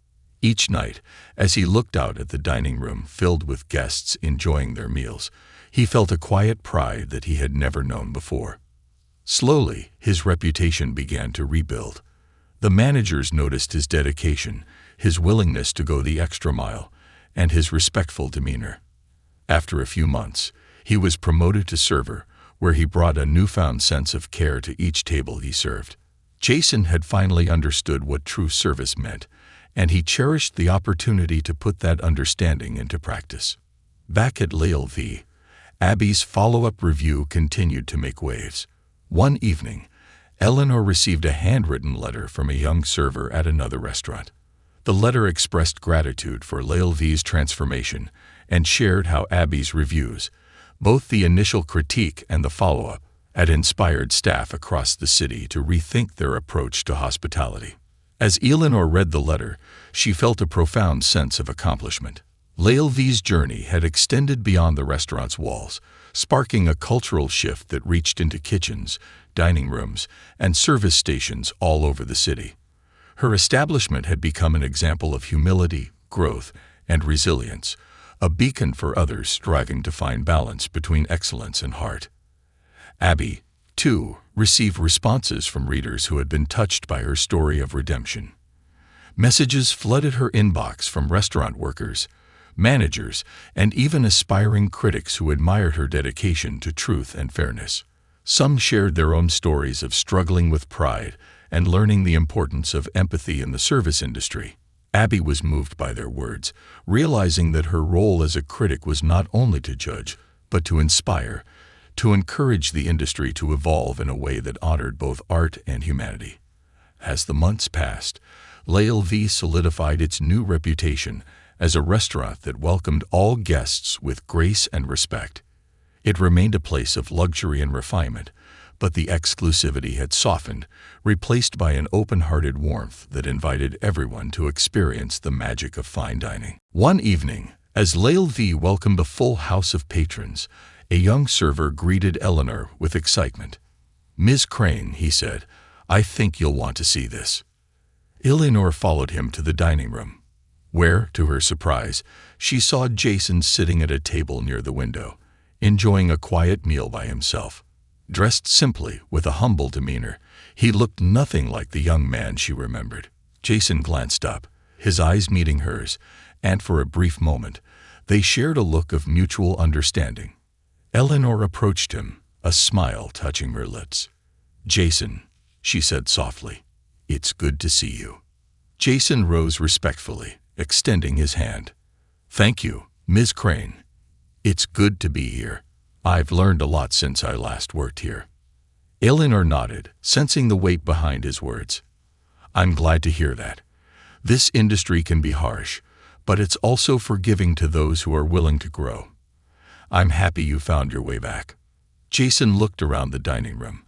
[SPEAKER 1] Each night, as he looked out at the dining room filled with guests enjoying their meals, he felt a quiet pride that he had never known before. Slowly, his reputation began to rebuild. The managers noticed his dedication, his willingness to go the extra mile, and his respectful demeanor. After a few months, he was promoted to server, where he brought a newfound sense of care to each table he served. Jason had finally understood what true service meant, and he cherished the opportunity to put that understanding into practice. Back at l'Elv, Abby's follow-up review continued to make waves. One evening, Eleanor received a handwritten letter from a young server at another restaurant. The letter expressed gratitude for l'Elv's transformation and shared how Abby's reviews, both the initial critique and the follow-up, had inspired staff across the city to rethink their approach to hospitality. As Eleanor read the letter, she felt a profound sense of accomplishment. l'Elv's journey had extended beyond the restaurant's walls, sparking a cultural shift that reached into kitchens, dining rooms, and service stations all over the city. Her establishment had become an example of humility, growth, and resilience, a beacon for others striving to find balance between excellence and heart. Abby, too, received responses from readers who had been touched by her story of redemption. Messages flooded her inbox from restaurant workers, managers, and even aspiring critics who admired her dedication to truth and fairness. Some shared their own stories of struggling with pride and learning the importance of empathy in the service industry. Abby was moved by their words, realizing that her role as a critic was not only to judge, but to inspire, to encourage the industry to evolve in a way that honored both art and humanity. As the months passed, l'Elv solidified its new reputation as a restaurant that welcomed all guests with grace and respect. It remained a place of luxury and refinement, but the exclusivity had softened, replaced by an open-hearted warmth that invited everyone to experience the magic of fine dining. One evening, as l'Elv welcomed a full house of patrons, a young server greeted Eleanor with excitement. "Ms. Crane," he said, "I think you'll want to see this." Eleanor followed him to the dining room, where, to her surprise, she saw Jason sitting at a table near the window, enjoying a quiet meal by himself. Dressed simply, with a humble demeanor, he looked nothing like the young man she remembered. Jason glanced up, his eyes meeting hers, and for a brief moment, they shared a look of mutual understanding. Eleanor approached him, a smile touching her lips. "Jason," she said softly, "it's good to see you." Jason rose respectfully, extending his hand. "Thank you, Ms. Crane. It's good to be here. I've learned a lot since I last worked here." Eleanor nodded, sensing the weight behind his words. "I'm glad to hear that. This industry can be harsh, but it's also forgiving to those who are willing to grow. I'm happy you found your way back." Jason looked around the dining room,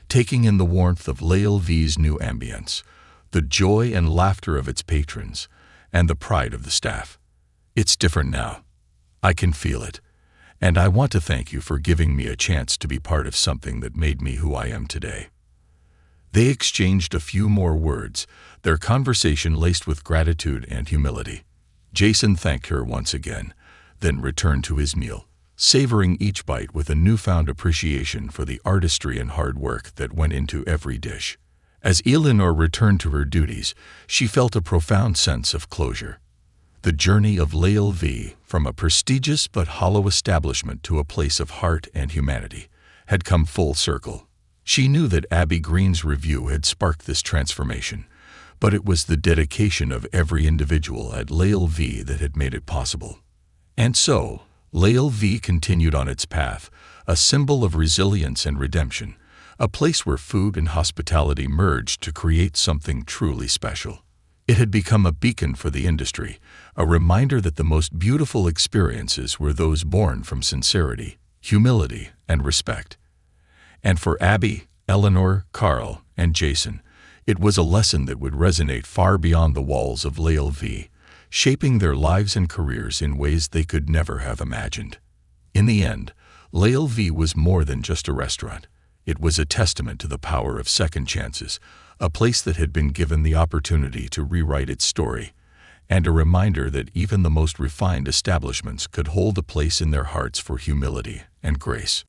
[SPEAKER 1] taking in the warmth of l'Elv's new ambience, the joy and laughter of its patrons, and the pride of the staff. "It's different now. I can feel it. And I want to thank you for giving me a chance to be part of something that made me who I am today." They exchanged a few more words, their conversation laced with gratitude and humility. Jason thanked her once again, then returned to his meal, savoring each bite with a newfound appreciation for the artistry and hard work that went into every dish. As Eleanor returned to her duties, she felt a profound sense of closure. The journey of l'Elv, from a prestigious but hollow establishment to a place of heart and humanity, had come full circle. She knew that Abby Green's review had sparked this transformation, but it was the dedication of every individual at l'Elv that had made it possible. And so, l'Elv continued on its path, a symbol of resilience and redemption, a place where food and hospitality merged to create something truly special. It had become a beacon for the industry, a reminder that the most beautiful experiences were those born from sincerity, humility, and respect. And for Abby, Eleanor, Carl, and Jason, it was a lesson that would resonate far beyond the walls of l'Elv, shaping their lives and careers in ways they could never have imagined. In the end, l'Elv was more than just a restaurant. It was a testament to the power of second chances, a place that had been given the opportunity to rewrite its story, and a reminder that even the most refined establishments could hold a place in their hearts for humility and grace.